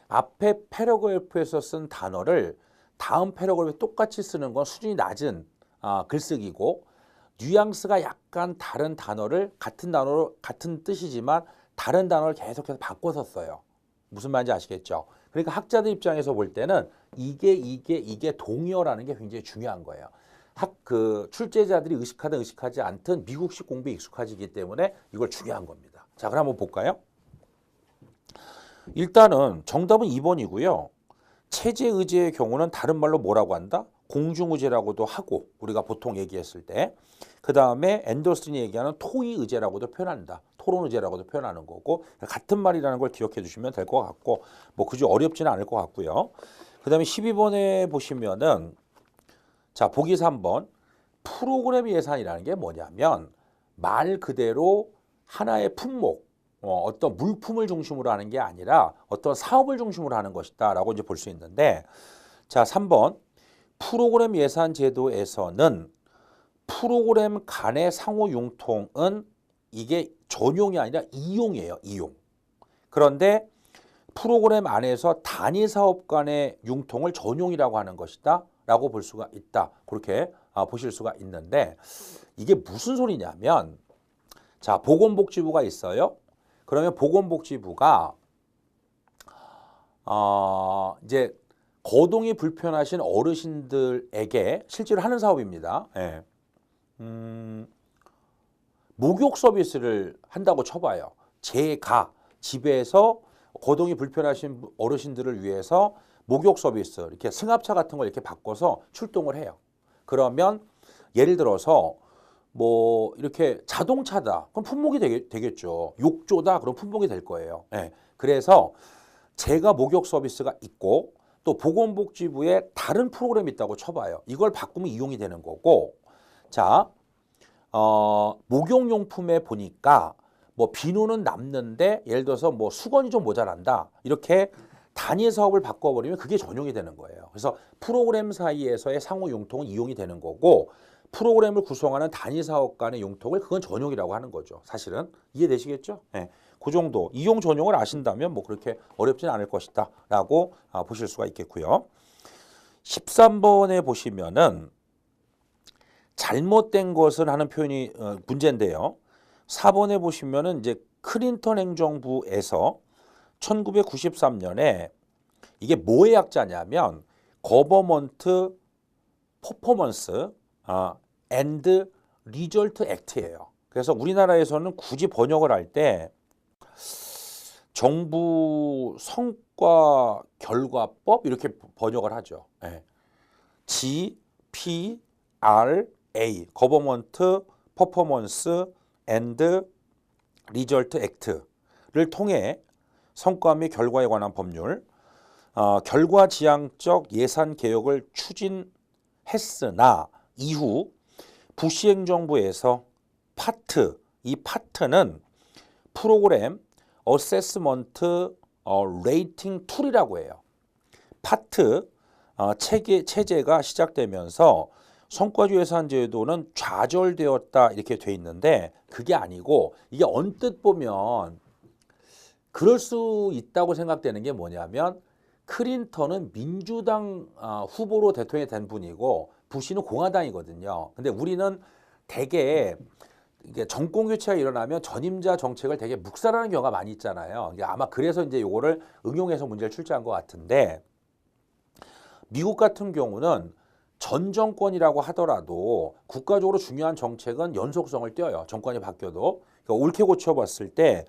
[SPEAKER 1] 앞에 패러그래프에서 쓴 단어를 다음 패러그래프에 똑같이 쓰는 건 수준이 낮은 글쓰기고 뉘앙스가 약간 다른 단어를 같은 단어로 같은 뜻이지만 다른 단어를 계속해서 바꿔서 써요. 무슨 말인지 아시겠죠? 그러니까 학자들 입장에서 볼 때는 이게 동의어라는 게 굉장히 중요한 거예요. 출제자들이 의식하든 의식하지 않든 미국식 공부에 익숙해지기 때문에 이걸 중요한 겁니다. 자, 그럼 한번 볼까요? 일단은 정답은 2번이고요. 체제의제의 경우는 다른 말로 뭐라고 한다? 공중의제라고도 하고 우리가 보통 얘기했을 때 그 다음에 앤더슨이 얘기하는 토의의제라고도 표현한다. 토론의제라고도 표현하는 거고 같은 말이라는 걸 기억해 주시면 될 것 같고 뭐 그저 어렵지는 않을 것 같고요. 그 다음에 12번에 보시면은 자, 보기 3번 프로그램 예산이라는 게 뭐냐면 말 그대로 하나의 품목 어떤 물품을 중심으로 하는 게 아니라 어떤 사업을 중심으로 하는 것이다 라고 이제 볼 수 있는데 자 3번 프로그램 예산 제도에서는 프로그램 간의 상호 융통은 이게 전용이 아니라 이용이에요. 이용. 그런데 프로그램 안에서 단위 사업 간의 융통을 전용이라고 하는 것이다 라고 볼 수가 있다. 그렇게 보실 수가 있는데 이게 무슨 소리냐면 자 보건복지부가 있어요. 그러면 보건복지부가 이제 거동이 불편하신 어르신들에게 실제로 하는 사업입니다. 예. 목욕 서비스를 한다고 쳐봐요. 제가 집에서 거동이 불편하신 어르신들을 위해서 목욕 서비스, 이렇게 승합차 같은 걸 이렇게 바꿔서 출동을 해요. 그러면 예를 들어서 뭐 이렇게 자동차다. 그럼 품목이 되겠죠. 욕조다. 그럼 품목이 될 거예요. 예. 그래서 제가 목욕 서비스가 있고 또 보건복지부에 다른 프로그램이 있다고 쳐봐요. 이걸 바꾸면 이용이 되는 거고 자, 목욕용품에 보니까 뭐 비누는 남는데 예를 들어서 뭐 수건이 좀 모자란다. 이렇게 단위 사업을 바꿔버리면 그게 전용이 되는 거예요. 그래서 프로그램 사이에서의 상호 융통은 이용이 되는 거고 프로그램을 구성하는 단위 사업 간의 융통을 그건 전용이라고 하는 거죠. 사실은 이해되시겠죠? 네. 그 정도 이용 전용을 아신다면 뭐 그렇게 어렵지는 않을 것이다 라고 보실 수가 있겠고요. 13번에 보시면은 잘못된 것을 하는 표현이 문제인데요. 4번에 보시면은 이제 클린턴 행정부에서 1993년에 이게 뭐의 약자냐면 거버먼트 퍼포먼스 앤드 리절트 액트예요. 그래서 우리나라에서는 굳이 번역을 할 때 정부 성과 결과법 이렇게 번역을 하죠. 네. GPRA 거버먼트 퍼포먼스 앤드 리절트 액트를 통해 성과 및 결과에 관한 법률, 결과 지향적 예산 개혁을 추진했으나 이후 부시 행정부에서 이 파트는 프로그램 어세스먼트 레이팅 툴이라고 해요. 파트 체제가 시작되면서 성과주 예산 제도는 좌절되었다 이렇게 돼 있는데 그게 아니고 이게 언뜻 보면 그럴 수 있다고 생각되는 게 뭐냐면 클린턴은 민주당 후보로 대통령이 된 분이고 부시는 공화당이거든요. 근데 우리는 대개 이게 정권 교체가 일어나면 전임자 정책을 되게 묵살하는 경우가 많이 있잖아요. 이게 아마 그래서 이제 요거를 응용해서 문제를 출제한 것 같은데, 미국 같은 경우는 전 정권이라고 하더라도 국가적으로 중요한 정책은 연속성을 띄어요. 정권이 바뀌어도. 그러니까 옳게 고쳐봤을 때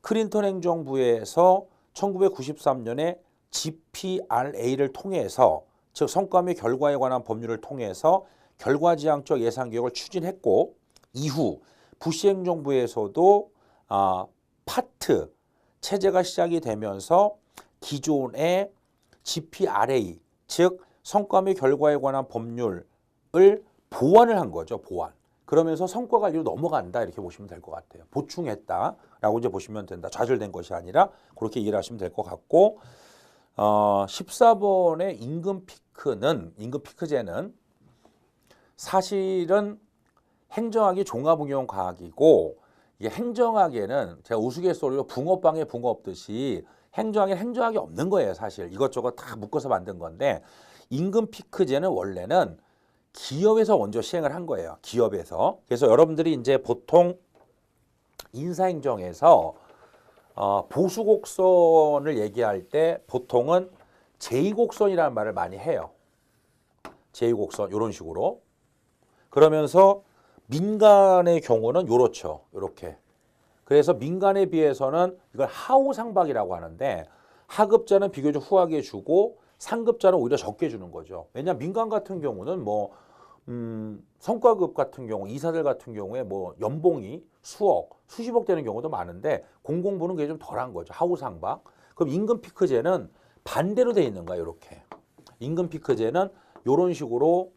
[SPEAKER 1] 클린턴 행정부에서 1993년에 GPRA를 통해서, 즉 성과 및 결과에 관한 법률을 통해서 결과지향적 예산개혁을 추진했고, 이후 부시 행정부에서도 파트 체제가 시작이 되면서 기존의 GPRA, 즉 성과 및 결과에 관한 법률을 보완을 한 거죠. 보완. 그러면서 성과 관리로 넘어간다 이렇게 보시면 될 것 같아요. 보충했다라고 이제 보시면 된다. 좌절된 것이 아니라 그렇게 이해를 하시면 될 것 같고, 14번의 임금 피크제는 사실은 행정학이 종합응용과학이고, 이게 행정학에는 제가 우스갯소리로 붕어빵에 붕어 없듯이 행정학에는 행정학이 없는 거예요. 사실 이것저것 다 묶어서 만든 건데, 임금 피크제는 원래는 기업에서 먼저 시행을 한 거예요. 기업에서. 그래서 여러분들이 이제 보통 인사행정에서 보수곡선을 얘기할 때 보통은 제2곡선이라는 말을 많이 해요. 제2곡선 이런 식으로. 그러면서 민간의 경우는 요렇죠. 요렇게. 그래서 민간에 비해서는 이걸 하우상박이라고 하는데, 하급자는 비교적 후하게 주고 상급자는 오히려 적게 주는 거죠. 왜냐하면 민간 같은 경우는 뭐 성과급 같은 경우, 이사들 같은 경우에 뭐 연봉이 수억, 수십억 되는 경우도 많은데 공공부는 그게 좀 덜한 거죠. 하우상박. 그럼 임금 피크제는 반대로 돼 있는 거야. 이렇게. 임금 피크제는 이런 식으로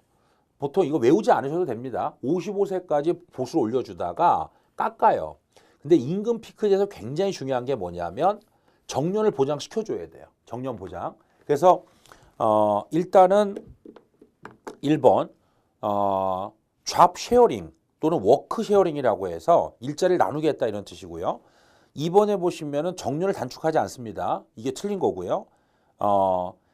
[SPEAKER 1] 보통 이거 외우지 않으셔도 됩니다. 55세까지 보수를 올려주다가 깎아요. 근데 임금 피크제에서 굉장히 중요한 게 뭐냐면 정년을 보장시켜줘야 돼요. 정년 보장. 그래서 일단은 1번 잡 쉐어링 또는 워크 쉐어링이라고 해서 일자리를 나누겠다 이런 뜻이고요. 2번에 보시면은 정년을 단축하지 않습니다. 이게 틀린 거고요.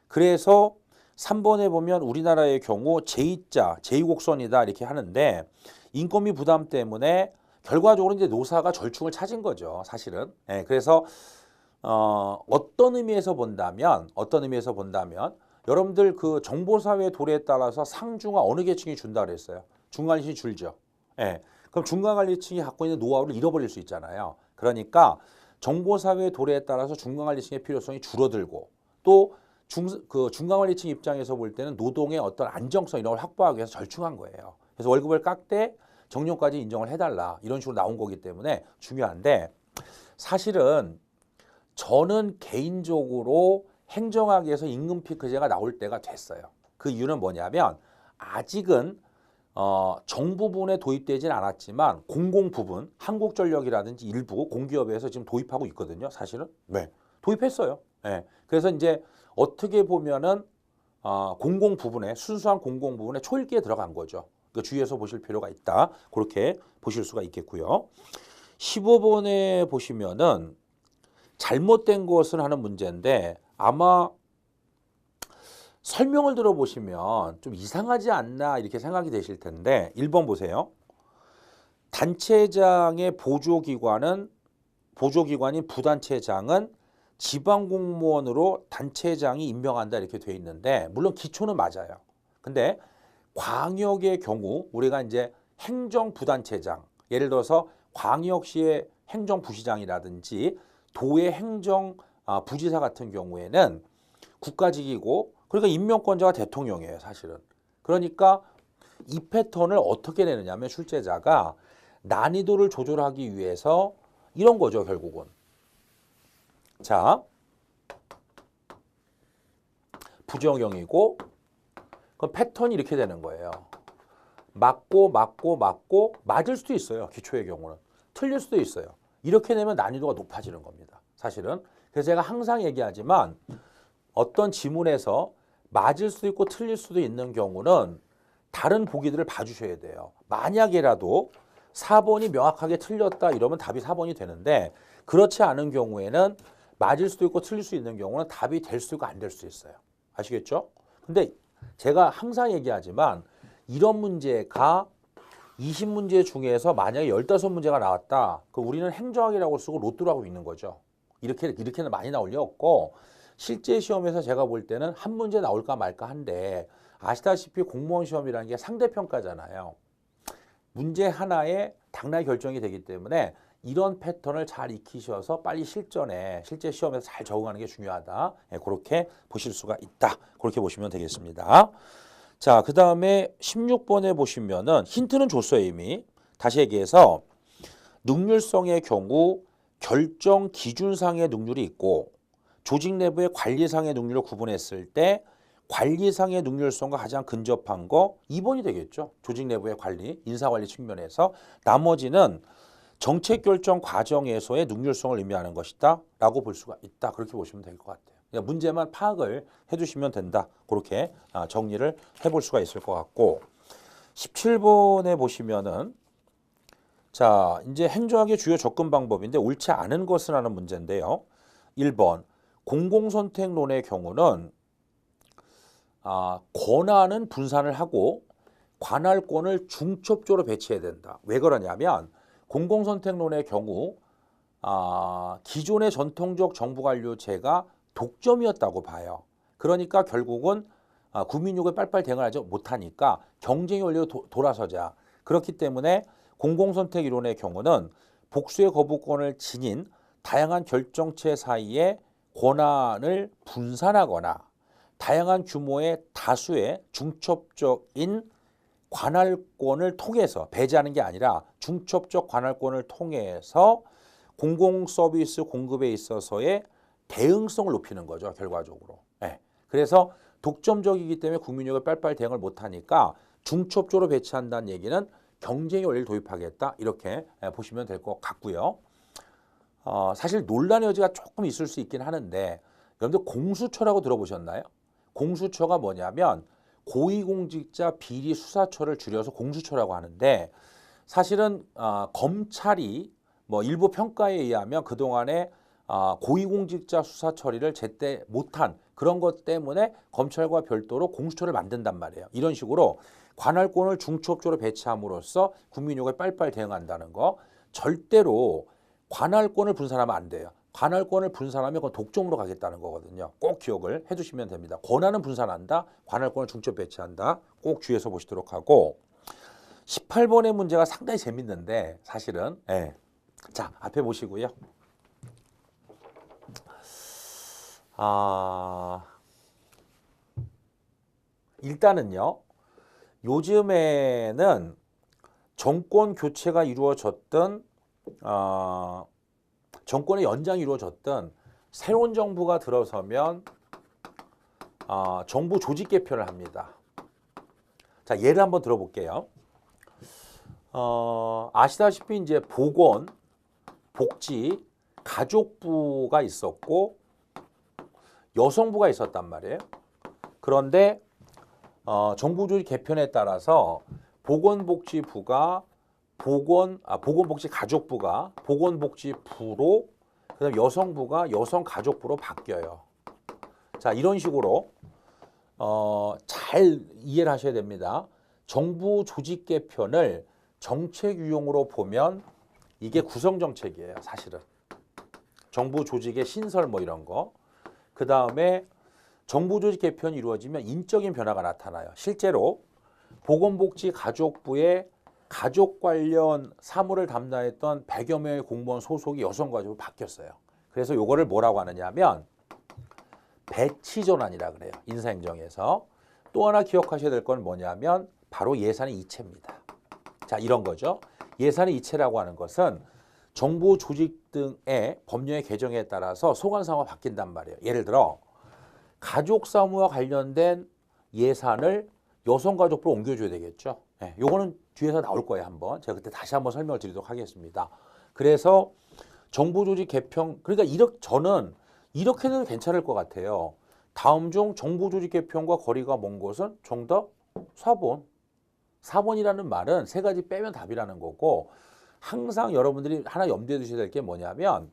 [SPEAKER 1] 그래서 3번에 보면 우리나라의 경우 제2자, 제2곡선이다 이렇게 하는데, 인건비 부담 때문에 결과적으로 이제 노사가 절충을 찾은 거죠. 사실은. 네, 그래서 어떤 의미에서 본다면 여러분들 그 정보사회 도래에 따라서 상중하 어느 계층이 준다 그랬어요? 중간관리층이 줄죠. 예. 그럼 중간관리층이 갖고 있는 노하우를 잃어버릴 수 있잖아요. 그러니까 정보사회 도래에 따라서 중간관리층의 필요성이 줄어들고, 또 중간관리층 입장에서 볼 때는 노동의 어떤 안정성 이런 걸 확보하기 위해서 절충한 거예요. 그래서 월급을 깎되 정년까지 인정을 해달라 이런 식으로 나온 거기 때문에 중요한데, 사실은 저는 개인적으로 행정학에서 임금 피크제가 나올 때가 됐어요. 그 이유는 뭐냐면 아직은 정부분에 도입되진 않았지만 공공부분, 한국전력이라든지 일부 공기업에서 지금 도입하고 있거든요. 사실은. 네. 도입했어요. 네. 그래서 이제 어떻게 보면은 공공부분에, 순수한 공공부분에 초읽기에 들어간 거죠. 그 주의해서 보실 필요가 있다. 그렇게 보실 수가 있겠고요. 15번에 보시면은 잘못된 것을 하는 문제인데, 아마 설명을 들어보시면 좀 이상하지 않나 이렇게 생각이 되실 텐데, 1번 보세요. 단체장의 보조기관인 부단체장은 지방공무원으로 단체장이 임명한다 이렇게 돼 있는데, 물론 기초는 맞아요. 근데 광역의 경우 우리가 이제 행정부단체장, 예를 들어서 광역시의 행정부시장이라든지 도의 행정부지사 같은 경우에는 국가직이고, 그러니까 임명권자가 대통령이에요. 사실은. 그러니까 이 패턴을 어떻게 내느냐면 출제자가 난이도를 조절하기 위해서 이런 거죠. 결국은. 자, 부정형이고, 그 패턴이 이렇게 되는 거예요. 맞고 맞을 수도 있어요. 기초의 경우는. 틀릴 수도 있어요. 이렇게 되면 난이도가 높아지는 겁니다. 사실은. 그래서 제가 항상 얘기하지만 어떤 지문에서 맞을 수도 있고 틀릴 수도 있는 경우는 다른 보기들을 봐주셔야 돼요. 만약에라도 4번이 명확하게 틀렸다 이러면 답이 4번이 되는데, 그렇지 않은 경우에는 맞을 수도 있고 틀릴 수 있는 경우는 답이 될 수도 있고 안 될 수도 있어요. 아시겠죠? 근데 제가 항상 얘기하지만 이런 문제가 20문제 중에서 만약에 15문제가 나왔다. 그 우리는 행정학이라고 쓰고 로또로 하고 있는 거죠. 이렇게는 많이 나올 리 없고 실제 시험에서 제가 볼 때는 한 문제 나올까 말까 한데 아시다시피 공무원 시험이라는 게 상대평가잖아요. 문제 하나에 당락이 결정이 되기 때문에 이런 패턴을 잘 익히셔서 빨리 실제 시험에서 잘 적응하는 게 중요하다. 그렇게 보실 수가 있다. 그렇게 보시면 되겠습니다. 자, 그 다음에 16번에 보시면은 힌트는 줬어요, 이미. 다시 얘기해서 능률성의 경우 결정 기준상의 능률이 있고 조직 내부의 관리상의 능률을 구분했을 때 관리상의 능률성과 가장 근접한 거 2번이 되겠죠. 조직 내부의 관리, 인사관리 측면에서. 나머지는 정책 결정 과정에서의 능률성을 의미하는 것이다 라고 볼 수가 있다. 그렇게 보시면 될 것 같아요. 그러니까 문제만 파악을 해두시면 된다. 그렇게 정리를 해볼 수가 있을 것 같고 17번에 보시면은 자, 이제 행정학의 주요 접근 방법인데 옳지 않은 것은 하는 문제인데요. 1번 공공선택론의 경우는 권한은 분산을 하고 관할권을 중첩적으로 배치해야 된다. 왜 그러냐면 공공선택론의 경우 기존의 전통적 정부관료제가 독점이었다고 봐요. 그러니까 결국은 국민요구에 빨리빨리 대응하지 못하니까 경쟁의 원리로 돌아서자. 그렇기 때문에 공공선택 이론의 경우는 복수의 거부권을 지닌 다양한 결정체 사이에 권한을 분산하거나 다양한 규모의 다수의 중첩적인 관할권을 통해서 배제하는 게 아니라 중첩적 관할권을 통해서 공공서비스 공급에 있어서의 대응성을 높이는 거죠. 결과적으로. 네. 그래서 독점적이기 때문에 국민요구에 빨리빨리 대응을 못하니까 중첩적으로 배치한다는 얘기는 경쟁의 원리를 도입하겠다. 이렇게 보시면 될 것 같고요. 사실 논란의 여지가 조금 있을 수 있긴 하는데 여러분들 공수처라고 들어보셨나요? 공수처가 뭐냐면 고위공직자 비리수사처를 줄여서 공수처라고 하는데 사실은 검찰이 뭐 일부 평가에 의하면 그동안에 고위공직자 수사 처리를 제때 못한 그런 것 때문에 검찰과 별도로 공수처를 만든단 말이에요. 이런 식으로 관할권을 중첩적으로 배치함으로써 국민요구에 빨리빨리 대응한다는 거. 절대로 관할권을 분산하면 안 돼요. 관할권을 분산하면 그건 독점으로 가겠다는 거거든요. 꼭 기억을 해주시면 됩니다. 권한은 분산한다. 관할권을 중첩 배치한다. 꼭 주의해서 보시도록 하고 18번의 문제가 상당히 재밌는데 사실은 자, 앞에 보시고요. 일단은요. 요즘에는 정권 교체가 이루어졌던 정권의 연장이 이루어졌던 새로운 정부가 들어서면 정부 조직 개편을 합니다. 자, 예를 한번 들어볼게요. 아시다시피 이제 보건, 복지, 가족부가 있었고 여성부가 있었단 말이에요. 그런데 정부 조직 개편에 따라서 보건복지부가 보건복지가족부가 보건복지부로 그다음 여성부가 여성가족부로 바뀌어요. 자, 이런 식으로 잘 이해를 하셔야 됩니다. 정부 조직 개편을 정책 유형으로 보면 이게 구성정책이에요. 사실은 정부 조직의 신설 뭐 이런 거. 그 다음에 정부 조직 개편이 이루어지면 인적인 변화가 나타나요. 실제로 보건복지가족부의 가족 관련 사무를 담당했던 100여 명의 공무원 소속이 여성가족으로 바뀌었어요. 그래서 요거를 뭐라고 하느냐 하면 배치 전환이라 그래요. 인사행정에서. 또 하나 기억하셔야 될 건 뭐냐면 바로 예산의 이체입니다. 자, 이런 거죠. 예산의 이체라고 하는 것은 정부 조직 등의 법령의 개정에 따라서 소관사무가 바뀐단 말이에요. 예를 들어 가족 사무와 관련된 예산을 여성가족부로 옮겨줘야 되겠죠. 요거는 뒤에서 나올 거예요. 한번 제가 그때 다시 한번 설명을 드리도록 하겠습니다. 그래서 정부 조직 개편, 그러니까 저는 이렇게 해도 괜찮을 것 같아요. 다음 중 정부 조직 개편과 거리가 먼 것은 정답 4번. 4번이라는 말은 세 가지 빼면 답이라는 거고, 항상 여러분들이 하나 염두에 두셔야 될 게 뭐냐면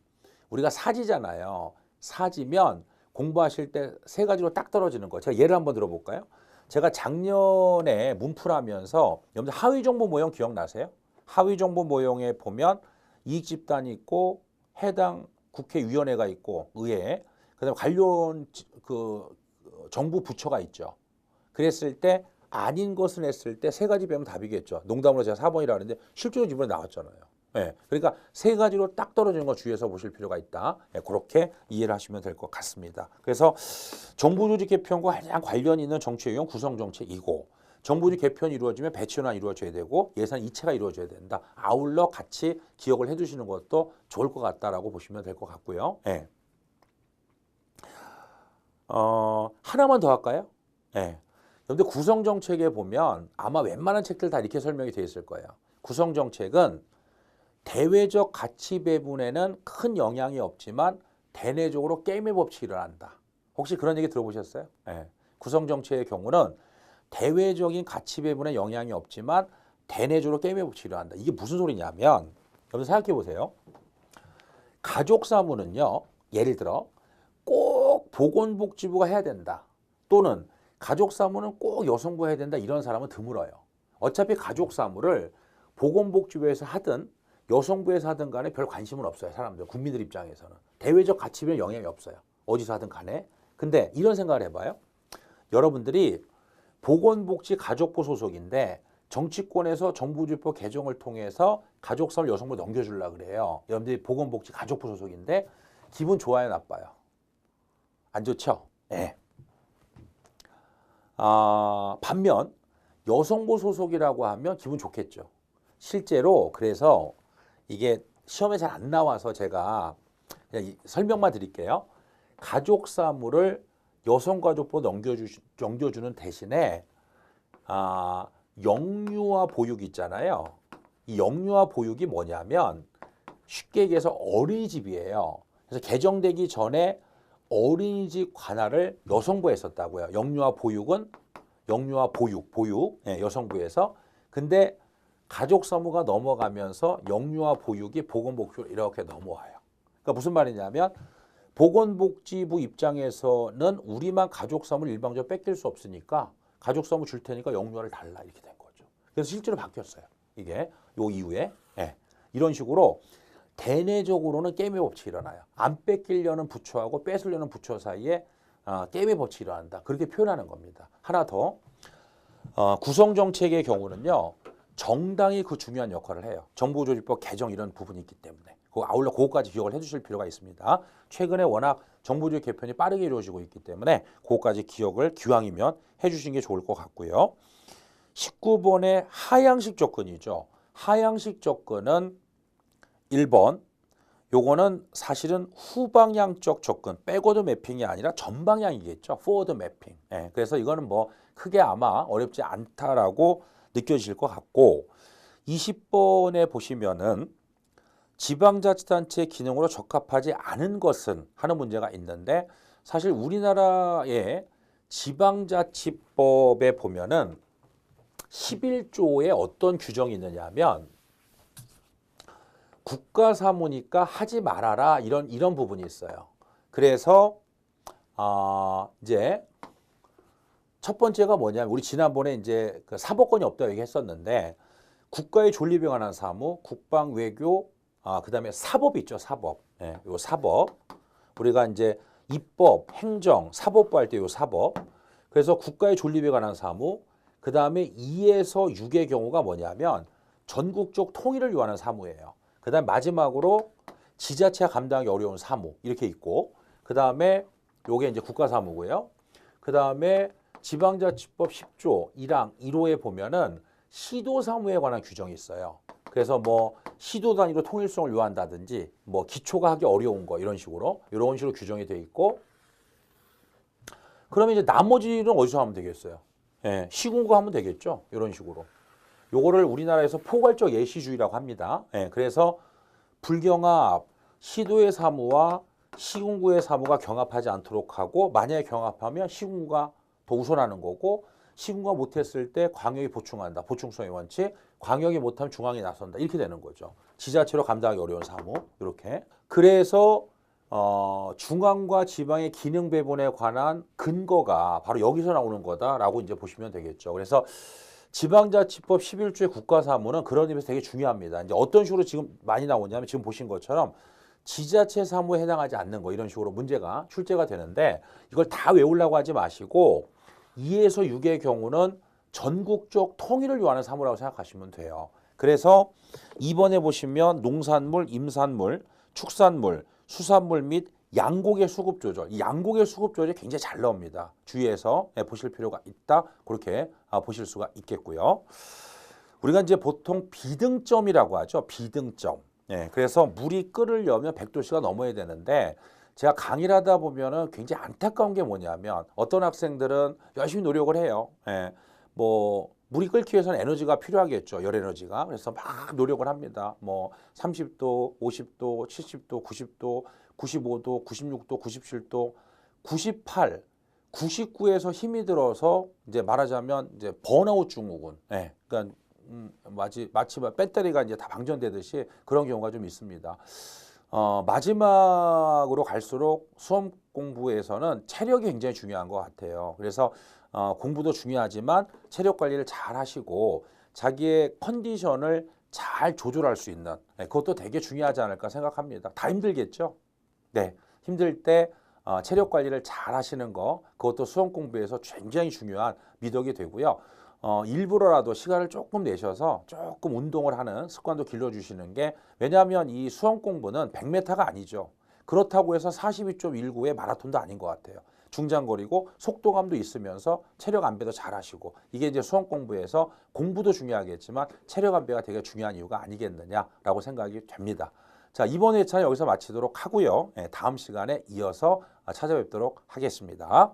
[SPEAKER 1] 우리가 사지잖아요. 사지면 공부하실 때 세 가지로 딱 떨어지는 거. 제가 예를 한번 들어볼까요? 제가 작년에 문풀하면서 여러분들 하위정부 모형 기억나세요? 하위정부 모형에 보면 이익집단이 있고 해당 국회위원회가 있고 의회, 그다음에 관련 그 정부 부처가 있죠. 그랬을 때 아닌 것을 했을 때 세 가지 빼면 답이겠죠. 농담으로 제가 4번이라 하는데 실제로 이번에 나왔잖아요. 예, 그러니까 세 가지로 딱 떨어지는 거 주의해서 보실 필요가 있다. 예, 그렇게 이해를 하시면 될 것 같습니다. 그래서 정부 조직 개편과 가장 관련 있는 정치 유형 구성 정책이고 정부 조직 개편이 이루어지면 배치 현안이 이루어져야 되고 예산 이체가 이루어져야 된다. 아울러 같이 기억을 해두시는 것도 좋을 것 같다라고 보시면 될 것 같고요. 예. 하나만 더 할까요? 예. 근데 구성 정책에 보면 아마 웬만한 책들 다 이렇게 설명이 되어 있을 거예요. 구성 정책은 대외적 가치 배분에는 큰 영향이 없지만 대내적으로 게임의 법칙이 일어난다. 혹시 그런 얘기 들어보셨어요? 예. 구성 정책의 경우는 대외적인 가치 배분에 영향이 없지만 대내적으로 게임의 법칙이 일어난다. 이게 무슨 소리냐면 여러분 생각해 보세요. 가족 사무는요. 예를 들어 꼭 보건복지부가 해야 된다. 또는 가족 사무는 꼭 여성부가 해야 된다. 이런 사람은 드물어요. 어차피 가족 사무를 보건복지부에서 하든 여성부에서 하든 간에 별 관심은 없어요. 사람들, 국민들 입장에서는. 대외적 가치변 영향이 없어요. 어디서 하든 간에. 근데 이런 생각을 해봐요. 여러분들이 보건복지 가족부 소속인데 정치권에서 정부주법 개정을 통해서 가족사를 여성부 넘겨주려고 그래요. 여러분들이 보건복지 가족부 소속인데 기분 좋아요, 나빠요? 안 좋죠? 네. 반면 여성부 소속이라고 하면 기분 좋겠죠. 실제로 그래서 이게 시험에 잘 안 나와서 제가 그냥 설명만 드릴게요. 가족 사무를 여성가족부로 넘겨주는 대신에 영유아 보육 있잖아요. 이 영유아 보육이 뭐냐면 쉽게 얘기해서 어린이집이에요. 그래서 개정되기 전에 어린이집 관할을 여성부에 했었다고요. 영유아 보육은 영유아 보육 예, 여성부에서. 근데 가족 사무가 넘어가면서 영유아 보육이 보건복지로 이렇게 넘어와요. 그러니까 무슨 말이냐면 보건복지부 입장에서는 우리만 가족 사무를 일방적으로 뺏길 수 없으니까 가족 사무 줄 테니까 영유아를 달라 이렇게 된 거죠. 그래서 실제로 바뀌었어요. 이게 요 이후에 예, 이런 식으로 대내적으로는 게임의 법칙이 일어나요. 안 뺏기려는 부처하고 뺏으려는 부처 사이에 게임의 법칙이 일어난다. 그렇게 표현하는 겁니다. 하나 더 구성정책의 경우는요. 정당이 그 중요한 역할을 해요. 정부조직법 개정 이런 부분이 있기 때문에. 아울러 그것까지 기억을 해주실 필요가 있습니다. 최근에 워낙 정부조직 개편이 빠르게 이루어지고 있기 때문에 그것까지 기억을 기왕이면 해주시는 게 좋을 것 같고요. 19번의 하향식 접근이죠. 하향식 접근은 1번 요거는 사실은 후방향적 접근, 백워드 매핑이 아니라 전방향이겠죠. 포워드 매핑. 예, 그래서 이거는 뭐 크게 아마 어렵지 않다라고 느껴질 것 같고 20번에 보시면은 지방자치단체 기능으로 적합하지 않은 것은 하는 문제가 있는데 사실 우리나라의 지방자치법에 보면은 11조에 어떤 규정이 있느냐 하면 국가사무니까 하지 말아라 이런 부분이 있어요. 그래서 이제 첫 번째가 뭐냐면 우리 지난번에 이제 그 사법권이 없다고 얘기했었는데 국가의 존립에 관한 사무, 국방, 외교, 그다음에 사법이 있죠. 사법. 예, 요 사법. 우리가 이제 입법, 행정, 사법부 할 때 요 사법. 그래서 국가의 존립에 관한 사무, 그다음에 2에서 6의 경우가 뭐냐면 전국적 통일을 요하는 사무예요. 그다음 마지막으로 지자체가 감당하기 어려운 사무 이렇게 있고 그다음에 요게 이제 국가사무고요. 그다음에 지방자치법 10조 1항 1호에 보면은 시도사무에 관한 규정이 있어요. 그래서 뭐 시도 단위로 통일성을 요한다든지 뭐 기초가 하기 어려운 거 이런 식으로 규정이 돼 있고 그러면 이제 나머지는 어디서 하면 되겠어요? 예, 시군구 하면 되겠죠. 이런 식으로. 요거를 우리나라에서 포괄적 예시주의라고 합니다. 예, 그래서 불경합, 시도의 사무와 시군구의 사무가 경합하지 않도록 하고 만약에 경합하면 시군구가 더 우선하는 거고 시군구가 못했을 때 광역이 보충한다. 보충성의 원칙. 광역이 못하면 중앙이 나선다. 이렇게 되는 거죠. 지자체로 감당하기 어려운 사무. 이렇게. 그래서 중앙과 지방의 기능 배분에 관한 근거가 바로 여기서 나오는 거다라고 이제 보시면 되겠죠. 그래서 지방자치법 11조의 국가사무는 그런 의미에서 되게 중요합니다. 이제 어떤 식으로 지금 많이 나오냐면 지금 보신 것처럼 지자체 사무에 해당하지 않는 거 이런 식으로 문제가 출제가 되는데 이걸 다 외우려고 하지 마시고 2에서 6의 경우는 전국적 통일을 요하는 사무라고 생각하시면 돼요. 그래서 2번에 보시면 농산물, 임산물, 축산물, 수산물 및 양곡의 수급 조절. 이 양곡의 수급 조절이 굉장히 잘 나옵니다. 주의해서 보실 필요가 있다. 그렇게 보실 수가 있겠고요. 우리가 이제 보통 비등점이라고 하죠. 비등점. 그래서 물이 끓으려면 100도씨가 넘어야 되는데 제가 강의를 하다 보면은 굉장히 안타까운 게 뭐냐면 어떤 학생들은 열심히 노력을 해요. 뭐 물이 끓기 위해서는 에너지가 필요하겠죠. 열 에너지가. 그래서 막 노력을 합니다. 뭐 30도, 50도, 70도, 90도, 95도, 96도, 97도, 98, 99에서 힘이 들어서 이제 말하자면 이제 번아웃 증후군. 그러니까 마치 배터리가 이제 다 방전되듯이 그런 경우가 좀 있습니다. 마지막으로 갈수록 수험 공부에서는 체력이 굉장히 중요한 것 같아요. 그래서 공부도 중요하지만 체력 관리를 잘 하시고 자기의 컨디션을 잘 조절할 수 있는 그것도 되게 중요하지 않을까 생각합니다. 다 힘들겠죠? 네, 힘들 때 체력 관리를 잘 하시는 거 그것도 수험 공부에서 굉장히 중요한 미덕이 되고요. 일부러라도 시간을 조금 내셔서 조금 운동을 하는 습관도 길러주시는 게 왜냐하면 이 수험 공부는 100m가 아니죠. 그렇다고 해서 42.19의 마라톤도 아닌 것 같아요. 중장거리고 속도감도 있으면서 체력 안배도 잘 하시고 이게 이제 수험 공부에서 공부도 중요하겠지만 체력 안배가 되게 중요한 이유가 아니겠느냐라고 생각이 됩니다. 자, 이번 회차는 여기서 마치도록 하고요. 다음 시간에 이어서 찾아뵙도록 하겠습니다.